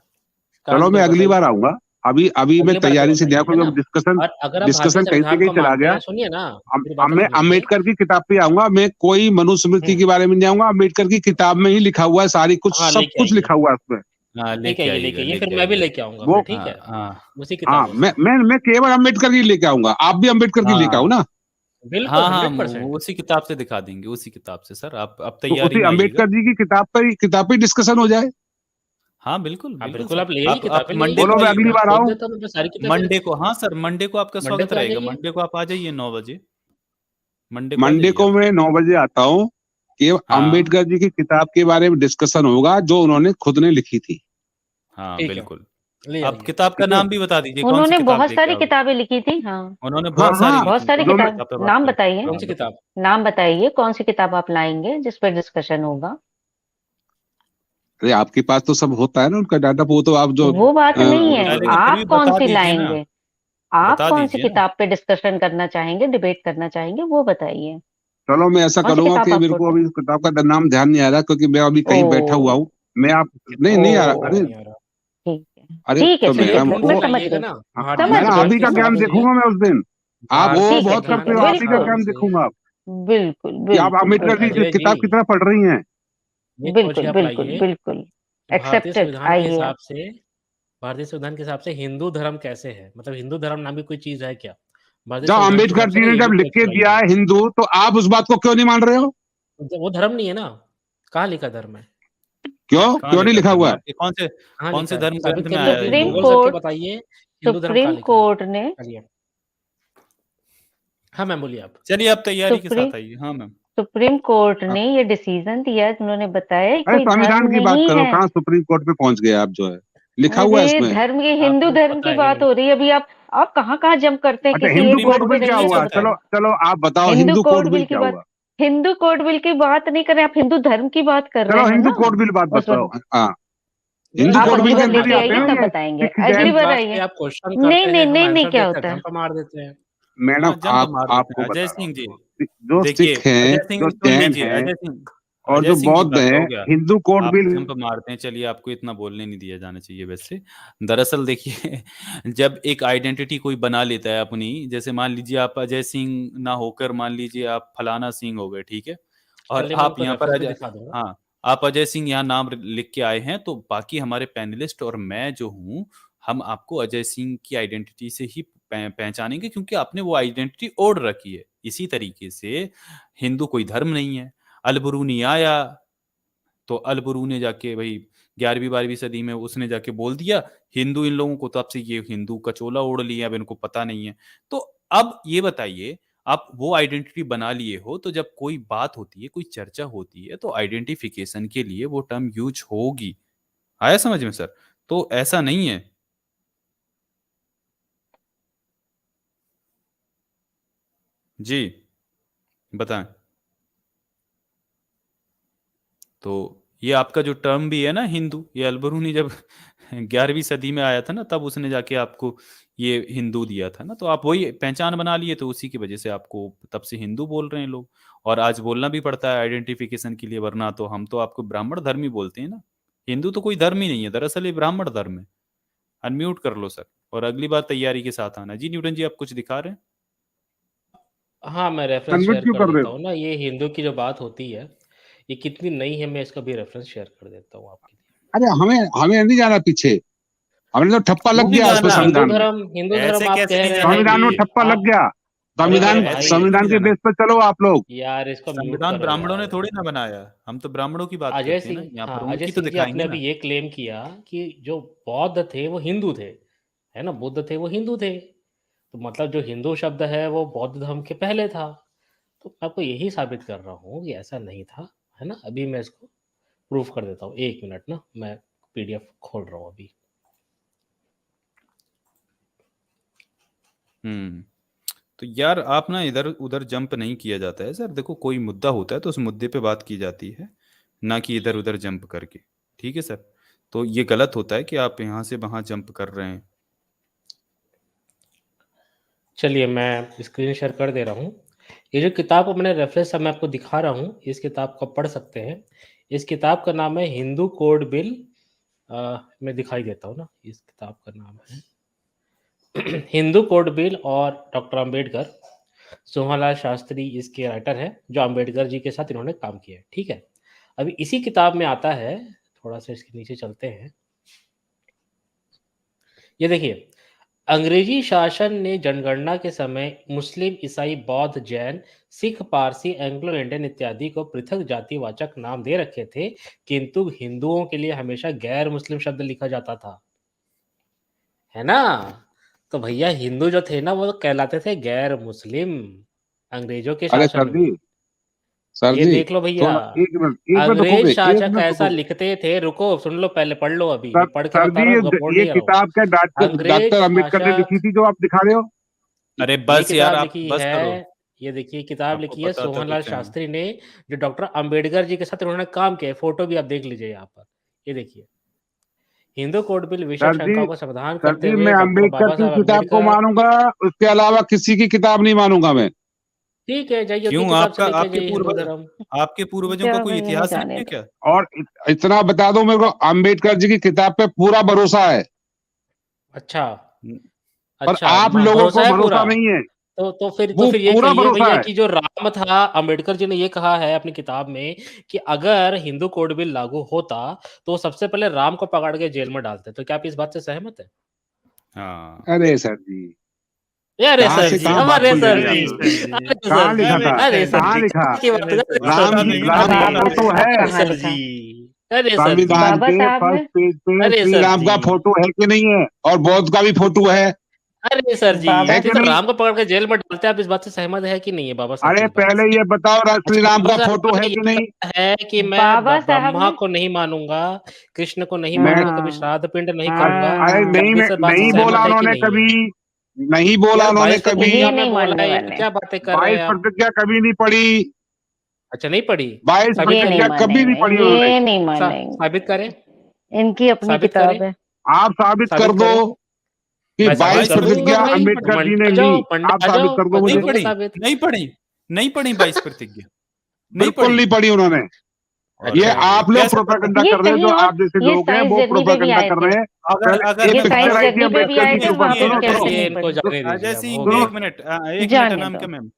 चलो लिखा मैं है अगली बताइए? बार आऊंगा, अभी मैं अगली बार आके तैयारी से गया, बताइए, है ना? क्योंकि डिस्कशन और अगर आप भारतीय डिस्कशन कहीं से संविधान कहीं को चला मानते गया। हैं, सुनिए ना, मेरी बात तो मैं सुनिए। अम्बेडकर की किताब पे आऊंगा, मैं कोई मनुस्मृति हुँ, के बारे में नहीं आऊंगा, अम्बेडकर की किताब में ही लिखा हुआ है, सारी कुछ हाँ, सब लेके कुछ आइए। लिखा हुआ है उसमें। हाँ लेके आइए, लेके आइए, फिर लेके मैं भी आइएगा। लेके आऊँगा वो फिर, ठीक हाँ है? हाँ उसी हाँ, किताबों से। मैं केवल अम्बेडकर की लेके आऊंगा, आप भी अम्बेडकर की लेके आओ हाँ ना। बिल्कुल, हाँ हाँ, 100%। उसी किताब से दिखा देंगे, उसी किताब से सर, आप तो तैयारी उसी में आइएगा। अम्बेडकर जी की किताब पे डिस्कशन हो जाए। हाँ बिल्कुल हाँ, बिल्कुल बिल्कुल सर, आप ले आइए आप किताबें ले मंडे आइए, बोलो को मैं आइए अगली मैं बार खोल आऊं। देता हूँ, मैं सारी किताबें मंडे को, हाँ सर मंडे को आपका मंडे स्वागत को आ रहेगा, जाइए। मंडे को आप आ जाइए 9 बजे, मंडे को आ मंडे जाइए को आप। मैं 9 बजे आता हूँ, कि हाँ अम्बेडकर जी की किताब के बारे में डिस्कशन होगा जो उन्होंने खुद ने लिखी थी। हाँ ठीक है, बिल्कुल। ले आप आइए। किताब का ठीक है। नाम भी बता दीजिए, कौन सी उन्होंने किताब बहुत लेके सारी आओगे? किताबें लिखी थी। हाँ, उन्होंने हाँ बहुत सारी हाँ, बहुत लिखी, सारी कौन सी जो मैं किताब। किताब पे बात नाम करें? बताइए, कौन सी हाँ किताब? नाम बताइए, कौन सी किताब आप लाएंगे जिस पर डिस्कशन होगा? अरे आपके पास तो सब होता है ना उनका डाटा, वो तो आप जो वो बात नहीं है, चलेगा, फिर भी आप कौन बता सी दीजिए ना, लाएंगे? आप बता कौन सी दीजिए ना। किताब पे डिस्कशन करना चाहेंगे, डिबेट करना चाहेंगे, वो बताइए। चलो मैं ऐसा कौन सी करूंगा किताब कि मेरे आपको? को अभी इस किताब का नाम ध्यान नहीं आ रहा, क्योंकि मैं अभी कहीं बैठा हुआ ओ हूँ। मैं आप नहीं किताब नहीं का आ रहा, नाम अरे नहीं आ रहा। ठीक है, अरे ठीक है, तो ठीक चलिए है, मैं ढूँढ मैं के वो समझ लाइएगा गई, ना, मैं समझ ना भारतीय गई, आप ही संविधान के का समझ ज्ञान हिसाब गई। से देखूंगा मैं उस दिन। आप वो भारतीय ठीक है, बहुत ठीक करते है, हो, संविधान आप के ही का हिसाब बिल्कुल, ज्ञान से देखूंगा आप, बिल्कुल, कि आप बिल्कुल, अम्बेडकर बिल्कुल, की अजय जी, किताब कितना पढ़ रही हैं। ये खोज के बिल्कुल, आप बिल्कुल, लाइए बिल्कुल, कि एक्सेप्टेड, आइए आप। भारतीय संविधान के हिसाब से हिंदू धर्म कैसे है? मतलब हिंदू धर्म नाम की कोई चीज़ है क्या? भारतीय जब संविधान के हिसाब अम्बेडकर से जी ना ने ये भी जब लिख खोज के के दिया लाइए। है हिंदू, तो आप उस बात को क्यों नहीं मान रहे हो? वो धर्म नहीं है ना, कहाँ लिखा धर्म है? कहाँ क्यों नहीं लिखा लिखा धर्म हुआ है है? आपके? कौन से कहाँ कौन लिखा से है? धर्म साबित ग्रंथ में करिए, आया है सुप्रीम ये? गूगल सर्च के कोर्ट बताइए, हिंदू धर्म कहाँ सुप्रीम लिखा है? कोर्ट ने करिए। हाँ मैम, बोलिए आप। चलिए आप तैयारी के सुप्रीम साथ आइए। हाँ मैम। सुप्रीम कोर्ट ने ये डिसीजन दिया है, उन्होंने बताया ये अरे कोई धर्म संविधान की बात नहीं करो, है। कहाँ सुप्रीम कोर्ट पे पहुंच गए आप, जो है लिखा हुआ है अरे इसमें। धर्म की, हिंदू आपको धर्म पता की ही बात नहीं। हो रही है अभी। आप कहाँ कहाँ जंप करते हैं, अच्छा, किसी हिंदू एक सुप्रीम वर्ड कोड कोर्ट पे बिल में क्या क्या रहिए। हुआ? चलता है? चलो चलो आप बताओ, Hindu Hindu code code bill bill की क्या बात, हुआ? हिंदू कोड बिल की बात नहीं कर रहे, आप हिंदू धर्म की बात कर चलो रहे हैं हिंदू ना। कोड बिल बात उसमें बताओ। हाँ, हिंदू आप कोड अगली बिल के बार अंदर ही लेके आते आइए हैं तब ये बताएंगे, सिख अगली जैन। बार बात आइए। पे आप क्वेश्चन नहीं करते नहीं हैं, हम नहीं नहीं, आंसर क्या देते होता हैं, है? जंप मार देते हैं। मैडम जंप मार देते आपको हैं। बता अजय रहा सिंह जी, हूँ, जो देखिए सिख हैं, अजय सिंह जो सुन जैन लीजिए, हैं और अजय जो सिंह जी बौद्ध बस हैं, हो गया। हिंदू कोड आप बिल। जंप मारते हैं, चलिए आपको इतना बोलने नहीं दिया जाना चाहिए वैसे। दरअसल देखिए जब एक आइडेंटिटी कोई बना लेता है अपनी, जैसे मान लीजिए आप अजय सिंह ना होकर मान लीजिए आप फलाना सिंह हो गए, ठीक है, और चलिए मैं आप उनको यहाँ पर रेफरेंस भी अजय, दिखा दूंगा। हाँ, आप अजय सिंह यहाँ नाम लिख के आए हैं, तो बाकी हमारे पैनलिस्ट और मैं जो हूँ, हम आपको अजय सिंह की आइडेंटिटी से ही पहचानेंगे, क्योंकि आपने वो आइडेंटिटी ओढ़ रखी है। इसी तरीके से हिंदू कोई धर्म नहीं है। अलबरूनी आया तो अलबरू ने जाके भाई 11वीं 12वीं सदी में उसने जाके बोल दिया हिंदू इन लोगों को, तब से ये हिंदू का चोला ओढ़ लिया, अब इनको पता नहीं है। तो अब ये बताइए, आप वो आइडेंटिटी बना लिए हो, तो जब कोई बात होती है, कोई चर्चा होती है, तो आइडेंटिफिकेशन के लिए वो टर्म यूज होगी। आया समझ में सर? तो ऐसा नहीं है। जी बताएं। तो ये आपका जो टर्म भी है ना हिंदू, ये अलबरूनी जब 11वीं सदी में आया था ना, तब उसने जाके आपको ये हिंदू दिया था ना, तो आप वही पहचान बना लिए, तो उसी की वजह से आपको तब से हिंदू बोल रहे हैं लोग। और आज बोलना भी पड़ता है आइडेंटिफिकेशन के लिए, वरना तो हम तो आपको ब्राह्मण धर्म ही बोलते हैं ना। हिंदू तो कोई धर्म ही नहीं है, दरअसल ये ब्राह्मण धर्म है। अनम्यूट कर लो सर, और अगली बार तैयारी के साथ आना। जी न्यूटन जी, आप कुछ दिखा रहे हैं? हाँ, मैं रेफरेंस कन्वर्ट शेयर क्यों कर कर रहे देता हो? हूँ ना, ये हिंदू की जो बात होती है, ये कितनी नई है, मैं इसका भी रेफरेंस शेयर कर देता हूँ आपके लिए। अरे हमें हमें नहीं जाना पीछे, हमने तो ठप्पा क्यों लग नहीं गया उसमें, जाना? हिंदू ऐसे धर्म आप कैसे कह नहीं रहे जाना हैं संविधान में कि ठप्पा लग आप गया। अरे संविधान ऐसे भाई, क्यों संविधान नहीं के जाना? बेस पर चलो आप लोग। यार इसको म्यूट संविधान करो ब्राह्मणों ने यार। थोड़ी ना बनाया, हम तो ब्राह्मणों की बात अजय करते हैं ना, सिंह, यहाँ पर हाँ, अजय उनकी तो सिंह जी आपने दिखाएंगे अभी ना। ये क्लेम किया कि जो बौद्ध थे वो हिंदू थे, है ना? बुद्ध थे वो हिंदू थे, तो मतलब जो हिंदू शब्द है वो बौद्ध धर्म के पहले था। तो मैं आपको यही साबित कर रहा हूँ कि ऐसा नहीं था, है ना? अभी मैं इसको प्रूफ कर देता हूँ, 1 मिनट ना, मैं पीडीएफ खोल रहा हूँ अभी। तो यार आप ना इधर उधर जंप नहीं किया जाता है सर। देखो कोई मुद्दा होता है तो उस मुद्दे पे बात की जाती है, ना कि इधर उधर जंप करके। ठीक है सर? तो ये गलत होता है कि आप यहाँ से वहां जंप कर रहे हैं। चलिए मैं स्क्रीन शेयर कर दे रहा हूँ। ये जो किताब का मैंने रेफरेंस मैं आपको दिखा रहा हूँ, इस किताब को आप पढ़ सकते हैं। इस किताब का नाम है हिंदू कोड बिल। मैं दिखाई देता हूँ ना, इस किताब का नाम है हिंदू कोड बिल, और डॉक्टर अंबेडकर, सोहनलाल शास्त्री इसके राइटर हैं, जो अंबेडकर जी के साथ इन्होंने काम किया है, ठीक है? अभी इसी किताब में आता है, थोड़ा-सा इसके नीचे चलते हैं। ये देखिए, अंग्रेजी शासन ने जनगणना के समय मुस्लिम, ईसाई, बौद्ध, जैन, सिख, पारसी, एंग्लो इंडियन इत्यादि को पृथक जातिवाचक नाम दे रखे थे, किंतु हिंदुओं के लिए हमेशा गैर मुस्लिम शब्द लिखा जाता था। है ना? तो भैया हिंदू जो थे ना वो तो कहलाते थे गैर मुस्लिम, अंग्रेजों के अरे शासन में। सर ये जी देख लो भैया, थोड़ा 1 मिनट अंग्रेज रुकोगे, 1 शासक मिनट ऐसा रुकोगे। लिखते थे, रुको सुन लो पहले, पढ़ लो अभी, सर मैं पढ़ के सर बता जी रहा हूँ, बोल ये नहीं रहा हूँ। किताब क्या डॉक्टर अंग्रेज डॉक्टर अंबेडकर ने लिखी शासक, थी जो आप दिखा रहे हो? अरे ये बस यार, किताब आप लिखी बस करो। है, ये देखिए किताब आपको लिखी है पता था सोहनलाल कुछ है? शास्त्री ने, जो डॉक्टर अंबेडकर जी के साथ उन्होंने काम किया है, फोटो भी आप देख लीजिए यहाँ पर। ये देखिए, हिंदू कोड बिल विषय सर जी शंकाओं का समाधान सर करते जी हुए मैं डॉक्टर अंबेडकर बाबा की साहब किताब को अम्बेडकर। मानूंगा, उसके अलावा किसी की किताब नहीं मानूंगा मैं। ठीक है, जाइए उनकी क्यों? किताब से आपका लेके आपके जाइए हिंदू पूर्वज, धर्म। आपके पूर्वजों का चलो कोई भैया नहीं इतिहास नहीं जाने है दो। क्या? और इतना बता दो मेरे को, अंबेडकर जी की किताब पे पूरा भरोसा है, अच्छा, पर अच्छा, आप लोगों भरोसा को है भरोसा पूरा। नहीं है। तो वो फिर ये पूरा कहिए भरोसा भैया है। कि जो राम था, अंबेडकर जी ने ये कहा है अपनी किताब में कि अगर हिंदू कोड बिल लागू होता तो वो सबसे पहले राम को पकड़ के जेल में डालते। तो क्या आप इस बात से सहमत हैं? हाँ। अरे सर जी, अरे कहाँ सर से जी, कहाँ बात अरे खुल सर जाएगी जी, आपकी? अरे कहाँ सर जी, लिखा था? अरे सर कहाँ जी, लिखा? की बात कर रहे राम सर जी जी, राम जी का बाबा फोटो साहब है? अरे कहाँ सर लिखा? जी, अरे सर जी, संविधान बाबा के साहब में फर्स्ट पेज पे अरे श्री सर राम जी, का फोटो है कि नहीं है? और बौद्ध का भी फोटो है अरे सर जी, बाबा कि तो नहीं? राम को पकड़ के जेल में डालते हैं, आप इस बात से सहमत है कि नहीं है बाबा साहब की अरे इस बात पहले से? ये बताओ श्री अच्छा, राम बाबा का साहब फोटो है ने कि ये नहीं? कहा है कि मैं बाबा साहब ब्रह्मा ने, को नहीं मानूंगा, कृष्ण को नहीं मानूंगा, कभी हाँ श्राद्ध पिंड नहीं करूंगा। अरे क्या हाँ, नहीं आप इस बात से नहीं बोला सहमत है कि उन्होंने नहीं है? कभी, नहीं बोला यार उन्होंने 22 कभी। ये प्रतिज्ञा में नहीं बोला मानने है, वाले, क्या बातें कर रहे 22 हैं आप? प्रतिज्ञा कभी नहीं पढ़ी। अच्छा, नहीं पढ़ी? 22 साबित ये नहीं करिए। प्रतिज्ञा कभी नहीं मानेंगे, पढ़ी उन्होंने। ये नहीं मानेंगे। साबित करें, इनकी अपनी साबित किताब करें, है। आप साबित कर साबित दो करें। कि मैं साबित 22 कर दूंगा प्रतिज्ञा भाई, अम्बेडकर जी मंडे ने आ ली। जाओ, मंडे आप आ साबित जाओ, कर दो मैं कर मुझे। नहीं दूंगा पढ़ी, साबित। नहीं पढ़ी, नहीं पढ़ी 22 प्रतिज्ञा, नहीं बिल्कुल पढ़ी। नहीं पढ़ी उन्होंने। अरे ये आप लोग कैसे पता? प्रोपेगेंडा ये कर रहे हैं, कहीं जो और, आप जैसे ये लोग हैं साइंस वो जर्नी पे भी प्रोपेगेंडा आए कर थे। रहे हैं। अगर पहले अगर ये एक मैं साइंस पिक्चर आई भारत थी जर्नी पे भी अम्बेडकर आए जी थे, के ऊपर, वहां पे सुनो भी सुनो कैसे चलिए नहीं इनको पढ़ी। जाने अजय दीजिए, सिंह हो जी गया। सुनो। एक मिनट, एक मिनट जाने नाम दो, क्या मैम,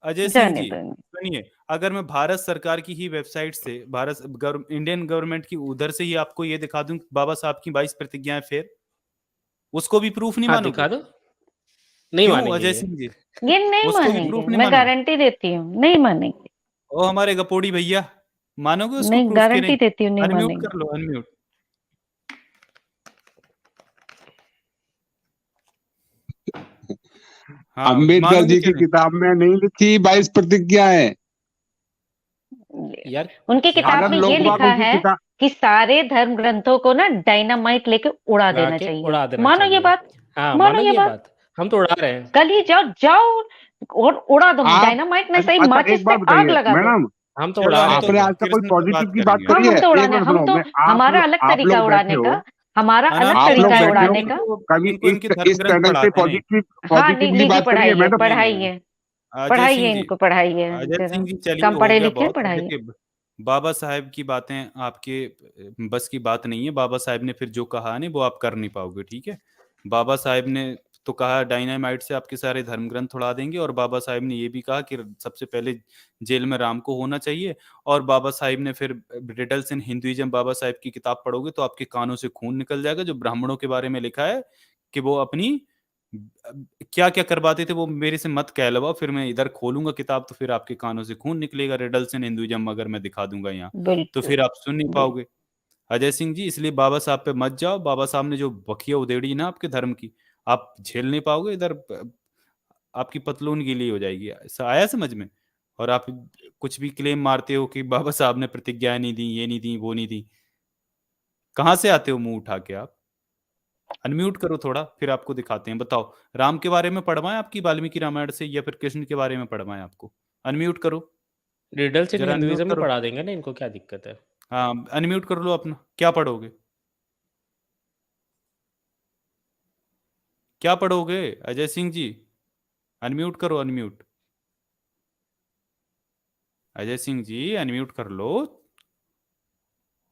अजय सिंह जाने जी दो इन्हें। सुनिए, अगर मैं भारत सरकार की ही वेबसाइट से इंडियन गवर्नमेंट की उधर से ही आपको ये दिखा दूं बाबा साहब की 22 प्रतिज्ञाएं, फिर उसको भी प्रूफ नहीं हाँ, मानोगे? दिखा दो। नहीं क्यों मानेंगे अजय ये। सिंह जी, ये नहीं उसको भी मानेंगे, प्रूफ नहीं मैं मानोगे? गारंटी देती हूँ, नहीं मानेंगे। ओ हमारे गपोड़ी भैया, मानोगे उसको नहीं, प्रूफ के गारंटी नहीं? देती हूँ, नहीं अनम्यूट मानेंगे। कर लो, अनम्यूट। हाँ अम्बेडकर मानोगे जी क्या की नहीं? किताब में नहीं लिखी 22 प्रतिज्ञाएं। यार उनकी क्या किताब अगर में ये लिखा लोकवादों की है किताब, कि सारे धर्म ग्रंथों को ना डायनामाइट लेके उड़ा उड़ा देना के चाहिए। उड़ा देना मानो ये चाहिए। बात, हाँ, मानो मानो ये ये बात। बात। हम तो उड़ा रहे हैं। कल ही जाओ जाओ और उड़ा दो, आप डायनामाइट नहीं सही, अच्छा माचिस एक से बात आग बताइए लगा दो। मैडम, हम तो चलो उड़ा हम रहे हैं तो आपने भैया। आज तक कोई कृष्ण पे पॉजिटिव बात की बात करेंगे। हाँ, करी हम है? तो एक उड़ाने, मिनट हम सुनो, तो, मैं हमारा अलग आप तरीका लोग उड़ाने बैठे हो, का, हमारा है ना, अलग आप आप लोग तरीका लोग है बैठे हो, उड़ाने इनको का। कभी इनको इनके धर्म इस ग्रंथ पैनल से पढ़ाते नहीं। हाँ, पॉजिटिवली लीजिए बात करिए पढ़ाइए, मैडम। नहीं नहीं नहीं, पढ़ाइए, अजय पढ़ाइए, सिंह जी, इनको पढ़ाइए अजय जरा। सिंह जी चलिए कम हो पढ़े गया लिखे हैं, बहुत। पढ़ाइए। देखिए बाबा साहेब की बातें आपके बस की बात नहीं है। बाबा साहेब ने फिर जो कहा नहीं वो आप कर नहीं पाओगे, ठीक है? बाबा साहेब ने तो कहा डायनामाइट से आपके सारे धर्म ग्रंथ उड़ा देंगे, और बाबा साहेब ने ये भी कहा कि सबसे पहले जेल में राम को होना चाहिए। और बाबा साहेब ने फिर riddles in Hinduism, Baba Saheb की किताब पढ़ोगे तो आपके कानों से खून निकल जाएगा। जो ब्राह्मणों के बारे में लिखा है कि वो अपनी क्या क्या करवाते थे वो मेरे से मत कहलवाओ, फिर मैं इधर खोलूंगा किताब तो फिर आपके कानों से खून निकलेगा। रिडल्स इन हिंदुइज्म अगर मैं दिखा दूंगा यहाँ तो बिल्कुल, फिर आप सुन नहीं बिल्कुल। पाओगे। अजय सिंह जी इसलिए बाबा साहब पे मत जाओ। बाबा साहब ने जो बखिया उधेड़ी ना आपके धर्म की, आप झेल नहीं पाओगे। इधर आपकी पतलून गीली हो जाएगी। ऐसा आया समझ में? और आप कुछ भी क्लेम मारते हो कि बाबा साहब ने प्रतिज्ञा नहीं दी, ये नहीं दी, वो नहीं दी। कहाँ से आते हो मुंह उठा के आप? अनम्यूट करो थोड़ा, फिर आपको दिखाते हैं। बताओ राम के बारे में पढ़वाएं आपकी वाल्मीकि रामायण से, या फिर कृष्ण के बारे में पढ़वाएं आपको? अनम्यूट करो, रिडल्स इन जरा अनम्यूट हिंदुइज्म में करो। पढ़ा देंगे ना, इनको क्या दिक्कत है? हाँ अनम्यूट कर लो अपना। क्या पढ़ोगे? क्या पढ़ोगे अजय सिंह जी? अनम्यूट करो, अनम्यूट। अजय सिंह जी अनम्यूट कर लो।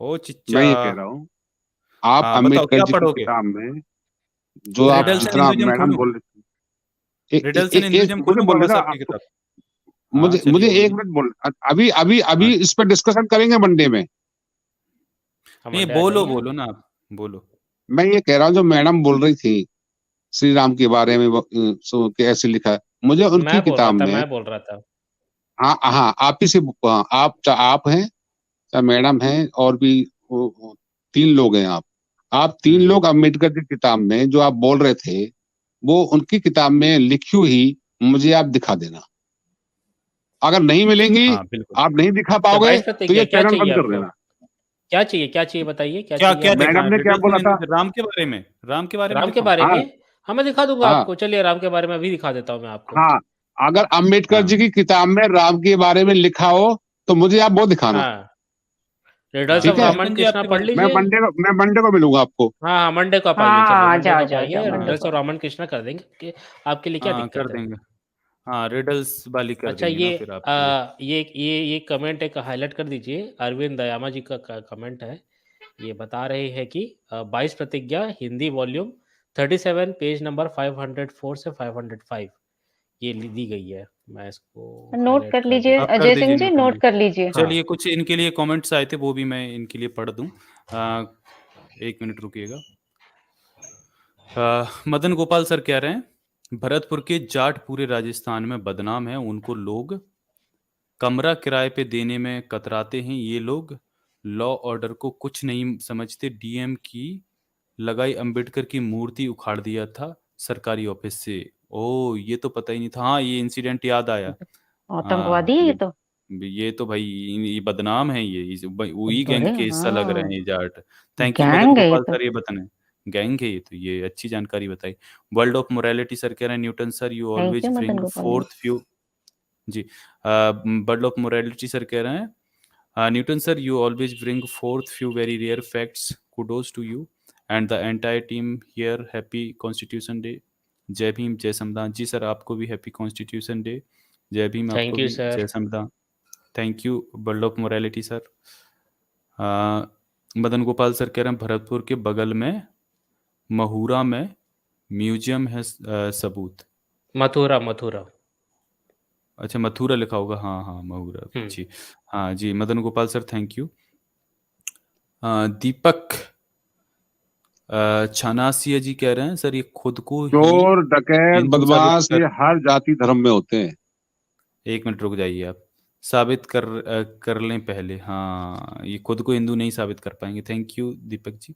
ओ चिच्चा। मैं ये कह रहा हूँ, आप हाँ बताओ अम्बेडकर क्या जी की पढ़ोगे? किताब में जो आप हाँ, रिडल्स एंड जितना हिंदुइज्म मैडम खोलूं? बोल रहे रिडल्स एंड एक हिंदुइज्म मुझे खोलूं बोलने बाबा दो साहब की आपको, किताब? हाँ मुझे चलिए मुझे एक बोलिए। मिनट बोल, अभी अभी हाँ अभी इस पर डिस्कशन करेंगे मंडे में। हम नहीं मंडे आ बोलो जाइए आप। बोलो ना आप, बोलो। मैं ये कह रहा हूँ, जो मैडम बोल रही थी श्री राम के बारे में, सो कैसे लिखा है, मुझे उनकी किताब में, मैं बोल रहा था। हाँ हाँ, आप ही से, आप हैं चाहे मैडम हैं, और भी तीन लोग हैं। आप तीन लोग अम्बेडकर की किताब में जो आप बोल रहे थे, वो उनकी किताब में लिखी हुई मुझे आप दिखा देना। अगर नहीं मिलेंगी, हाँ बिल्कुल। आप नहीं दिखा अच्छा पाओगे 22 तो प्रतिज्ञा ये क्या चैनल चाहिए बंद कर आपको? देना। क्या चाहिए बताइए, क्या क्या चाहिए क्या आपको? देखना मैडम है? ने क्या रिडल्स बोला एंड था? राम के बारे में, राम के बारे में राम के दिखाऊं? बारे हाँ में? हाँ, मैं दिखा दूँगा हाँ आपको। चलिए राम के बारे में अभी दिखा देता हूँ मैं आपको। हाँ, अगर अम्बेडकर जी हाँ की किताब में राम के बारे में लिखा हो तो मुझे आप वो दिखाना। हाँ, रिडल्स हाँ ऑफ ठीक है, रामायण नितिन जी कृष्णा आपके पढ़ पास। लीजिए। मैं मंडे को मिलूंगा आपको। हाँ, मंडे को आप आइए, चलिए हाँ, मंडे को जाओ आप जाओ जाओ, आइए, मंडे रिडल्स को ऑफ आओ। रामायण कृष्णा कर देंगे कि आपके लिए क्या हाँ कर दिक्कत है? देंगे। हाँ रिडल्स वाली कर अच्छा देंगे ना फिर आपके लिए। ये कमेंट एक हाइलाइट कर दीजिए। अरविंद दयामा जी का कमेंट है। ये बता रहे हैं कि 22 प्रतिज्ञा हिंदी वॉल्यूम 37 पेज नंबर 504 से 505 ये दी गई है। मैं इसको नोट हाइलाइट कर कर लीजिए, देता आप हूँ। कर अजय दीजिए सिंह जी, नितिन नोट जी। कर लीजिए। हाँ, चलिए कुछ इनके लिए कमेंट्स आए थे वो भी मैं इनके लिए पढ़ दूं। एक मिनट रुकिएगा। मदन गोपाल सर कह रहे हैं भरतपुर के जाट पूरे राजस्थान में बदनाम है, उनको लोग कमरा किराए पे देने में कतराते हैं। ये लोग लॉ ऑर्डर को कुछ नहीं समझते। डीएम की लगाई अंबेडकर की मूर्ति उखाड़ दिया था सरकारी ऑफिस से। ओ ये तो पता ही नहीं था। हाँ ये इंसिडेंट याद आया। हाँ आतंकवादी है ये तो। ये तो भाई ये बदनाम है। ये वही गैंग बड़े, के हिस्सा लग रहे हैं हाँ, ये Jat. Thank you Madan gang है ये गोपाल तो। सर ये बताने। गैंग है ये तो, ये अच्छी जानकारी बताई। वर्ल्ड ऑफ मोरालिटी सर कह रहे हैं Newton sir you thank always you Madan bring Gopal ji. Forth few. जी वर्ल्ड ऑफ मोरालिटी सर कह रहे हैं Newton sir you always bring forth few very rare facts. kudos to you and the entire team here. Happy Constitution Day. जय भीम जय संविधान। जी sir, आपको भी happy constitution day. जय भीम थैंक आपको यू भी, सर। जय संविधान। Thank you world of morality sir. Madan Gopal sir कह रहे हैं भरतपुर के बगल में महुरा में म्यूजियम है, सबूत। मथुरा मथुरा। अच्छा मथुरा लिखा होगा, हाँ हाँ महुरा जी। हाँ जी Madan Gopal sir thank you. Deepak Chhanasiya ji कह रहे हैं सर ये खुद को ही चोर डकैत हिंदू बदमाश साबित ये हर जाति धर्म में होते हैं। एक मिनट रुक जाइए आप, साबित कर लें पहले। हाँ ये खुद को हिंदू नहीं साबित कर पाएंगे। Thank you Deepak ji.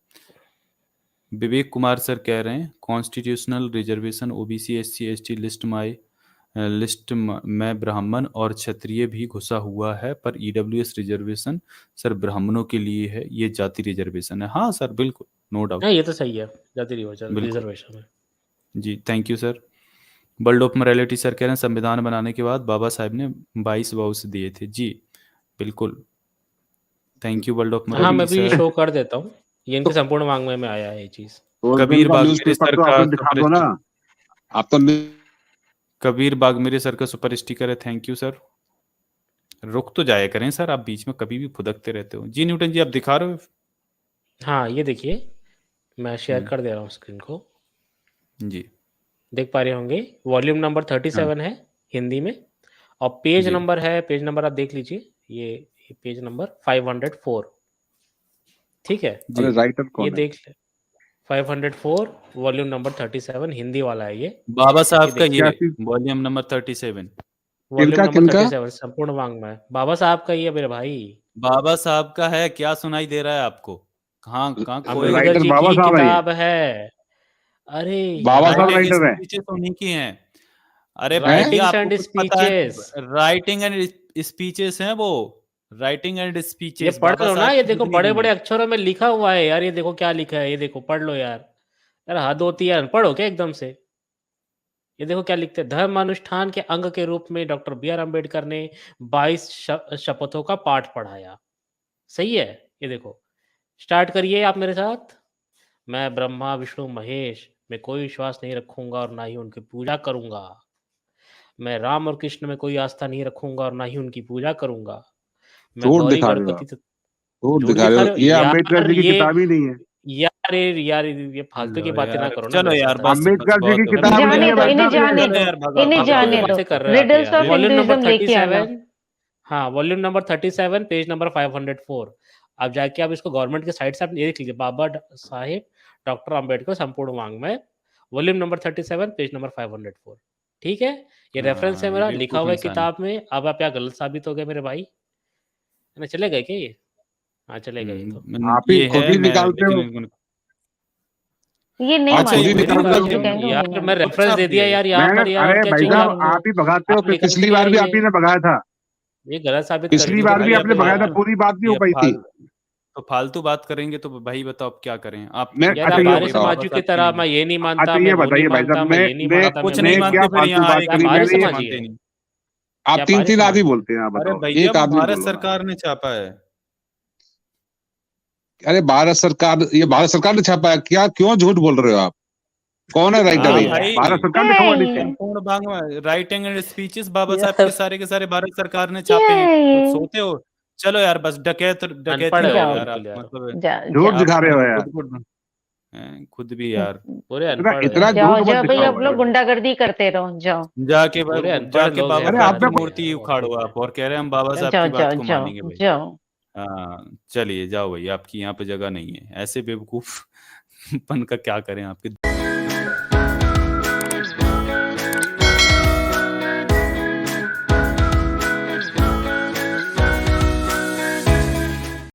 Vivek Kumar sir कह रहे हैं constitutional reservation OBC SC ST list में ब्राह्मण और क्षत्रिय भी घुसा हुआ है, पर ईडब्ल्यूएस रिजर्वेशन सर ब्राह्मणों के लिए है, ये जाति रिजर्वेशन है। हाँ सर बिल्कुल, नो डाउट। हाँ ये तो सही है, जाति बिल्कुल। रिजर्वेशन है जी thank you sir. World of morality sir कह रहे हैं संविधान बनाने के बाद बाबा साहब ने 22 वाउस दिए थे। जी बिल्कुल, थैंक यू वर्ल्ड ऑफ हाँ मैं मोरालिटी भी सर। शो कर देता हूँ, ये इनके संपूर्ण वांग्मय में आया है ये चीज। कबीर बाग मेरे सर का दिखा दो ना आप तो। कबीर बाग मेरे सर का सुपर स्टिकर है। Thank you sir. रुक तो जाया करें सर, आप बीच में कभी भी फुदकते रहते हो। जी न्यूटन जी आप दिखा रहे हो? हाँ ये देखिए मैं शेयर कर दे रहा हूँ स्क्रीन को, जी देख पा रहे होंगे। वॉल्यूम नंबर 37 है हिंदी में, और पेज जी। नंबर है, पेज नंबर आप देख लीजिए, ये पेज नंबर 504। ठीक है, अरे राइटर कौन ये है? देख ले 504 वॉल्यूम नंबर 37 हिंदी वाला है ये। बाबा साहब का देखिए, ये वॉल्यूम नंबर 37। वॉल्यूम नंबर किनका? 37 संपूर्ण वांग्मय बाबा साहब का ही है मेरे भाई। बाबा साहब का है, क्या सुनाई दे रहा है आपको? कहाँ खोए अम्बेडकर राइटर जी बाबा की साहब है। किताब है। अरे बाबा साहब यार, राइटर है। स्पीचेस उन्हीं की हैं। अरे Writings भैया आपको and कुछ पता है? speeches। राइटिंग एंड स्पीचेस हैं वो, राइटिंग एंड ये स्पीचेस पढ़ बाबा लो ना, साहब ये की देखो लिखनी बड़े नहीं बड़े है। अक्षरों में लिखा हुआ है यार, ये देखो क्या लिखा है, ये देखो पढ़ लो यार। यार हद होती है, अनपढ़ हो क्या एकदम से? ये देखो क्या लिखते हैं, धर्म अनुष्ठान के अंग के रूप में डॉक्टर बी.आर. अम्बेडकर ने 22 शपथों का पाठ पढ़ाया। सही है, ये देखो स्टार्ट करिए आप मेरे साथ। मैं ब्रह्मा विष्णु महेश में कोई विश्वास नहीं रखूंगा और ना ही उनकी पूजा करूंगा। मैं राम और कृष्ण में कोई आस्था नहीं रखूंगा और ना ही उनकी पूजा करूंगा। मैं झूठ गौरी दिखा रहे हो आप। गणपति झूठ झूठ दिखा दिखा रहे रहे हो, हो ये यार, अम्बेडकर जी की किताब ही नहीं है। यार ये फालतू की लो बातें ना यार, करो ना चलो मेरे यार साथ। बस अम्बेडकर जी बहुत की हो किताब गया। नहीं जाने है दो, भाई इन्हें साहब जाने ये। दो, चलो यार भगा इन्हें भगा जाने भगा। दो। बातें कर रहे हो आप रिडल्स यार। ऑफ वॉल्यूम नंबर हिंदुइज्म लेके आना। 37, हाँ वॉल्यूम नंबर 37 पेज नंबर 504। आप जाके आप इसको गवर्नमेंट के साइट से आप ये देख लीजिए, बाबा साहेब डॉक्टर अम्बेडकर संपूर्ण वांग्मय वॉल्यूम नंबर 37 पेज नंबर 504। ठीक है, ये रेफरेंस है हाँ, ये मेरा, लिखा बेवकूफ हुआ है इंसान है। किताब में। अब आप यहाँ गलत साबित हो गए मेरे भाई, है ना? चले गए क्या ये? हाँ चले गए ये तो। आप ही ये खुद है ही मैं निकालते हो। लेकिन ये नहीं आप खुद ही मानेंगे, निकाल बाबा रहे जी जो हो। कहेंगे वो यार नहीं मैं मानेंगे। रेफरेंस दे दिया यार यहाँ मैंने पर यार, और अरे क्या भाई चाहिए साहब आपको? आप ही भगाते हो, आप फिर निकल पिछली के बार भी आइए, आप ही ने भगाया था। ये गलत साबित कर पिछली दिए बार मेरे भी भाई आपने आपने भगाया था, यार। पूरी बात नहीं हो ये पाई थी। तो फालतू बात करेंगे तो भाई बताओ अब क्या करें? आप मैं यार अच्छा आप ये आर्य बताओ, समाजियों की तरह, मैं ये नहीं मानता, अच्छा मैं ये वो नहीं बताइए भाई मानता, साहब, मैं ये नहीं मानता, कुछ मैं नहीं वो मैं नहीं क्या मानते, फिर फालतू यहाँ बात आए क्या करी आप क्यों आर्य मैंने? कुछ समाजी मानते है? नहीं? आप क्या तीन आर्य तीन आदमी समाजी है? बोलते हैं, आप अरे बताओ, भैया एक वो आदमी भारत बोलो ना। सरकार ने छापा है। अरे भारत सरकार, ये भारत सरकार ने छापा है क्या? क्यों झूठ बोल रहे हो आप? कौन है राइटर? हाँ ये यार भाई, भारत सरकार क्या लिखा है हुआ नीचे। ये? संपूर्ण भाग राइटिंग एंड स्पीचेस बाबा साहब यार के सारे भारत सरकार ने क्या छापे हैं। है तो ये? सोते हो? चलो यार बस डकैती अनपढ़ है रहो वो जाओ यार आप, बिल्कुल यार, मतलब जाओ झूठ जाओ दिखा आप रहे हो यार। खुद भी यार पूरे इतना अनपढ़ इतना है, जाओ झूठ मत जाओ भाई, दिखाओ अब भाई। लोग गुंडागर्दी करते रहो, जाओ पूरे अनपढ़ जाके लोग हैं बाबा अरे साहब भारत की आपने में मूर्ति यार उखाड़ो वाकई में। आप और कह रहे हैं हम बाबा साहब जाओ की बात जाओ को जाओ मानेंगे भाई। जाओ। हाँ चलिए जाओ भाई, आपकी यहाँ पे जगह नहीं है, ऐसे बेवकूफ पन का क्या करें आपके।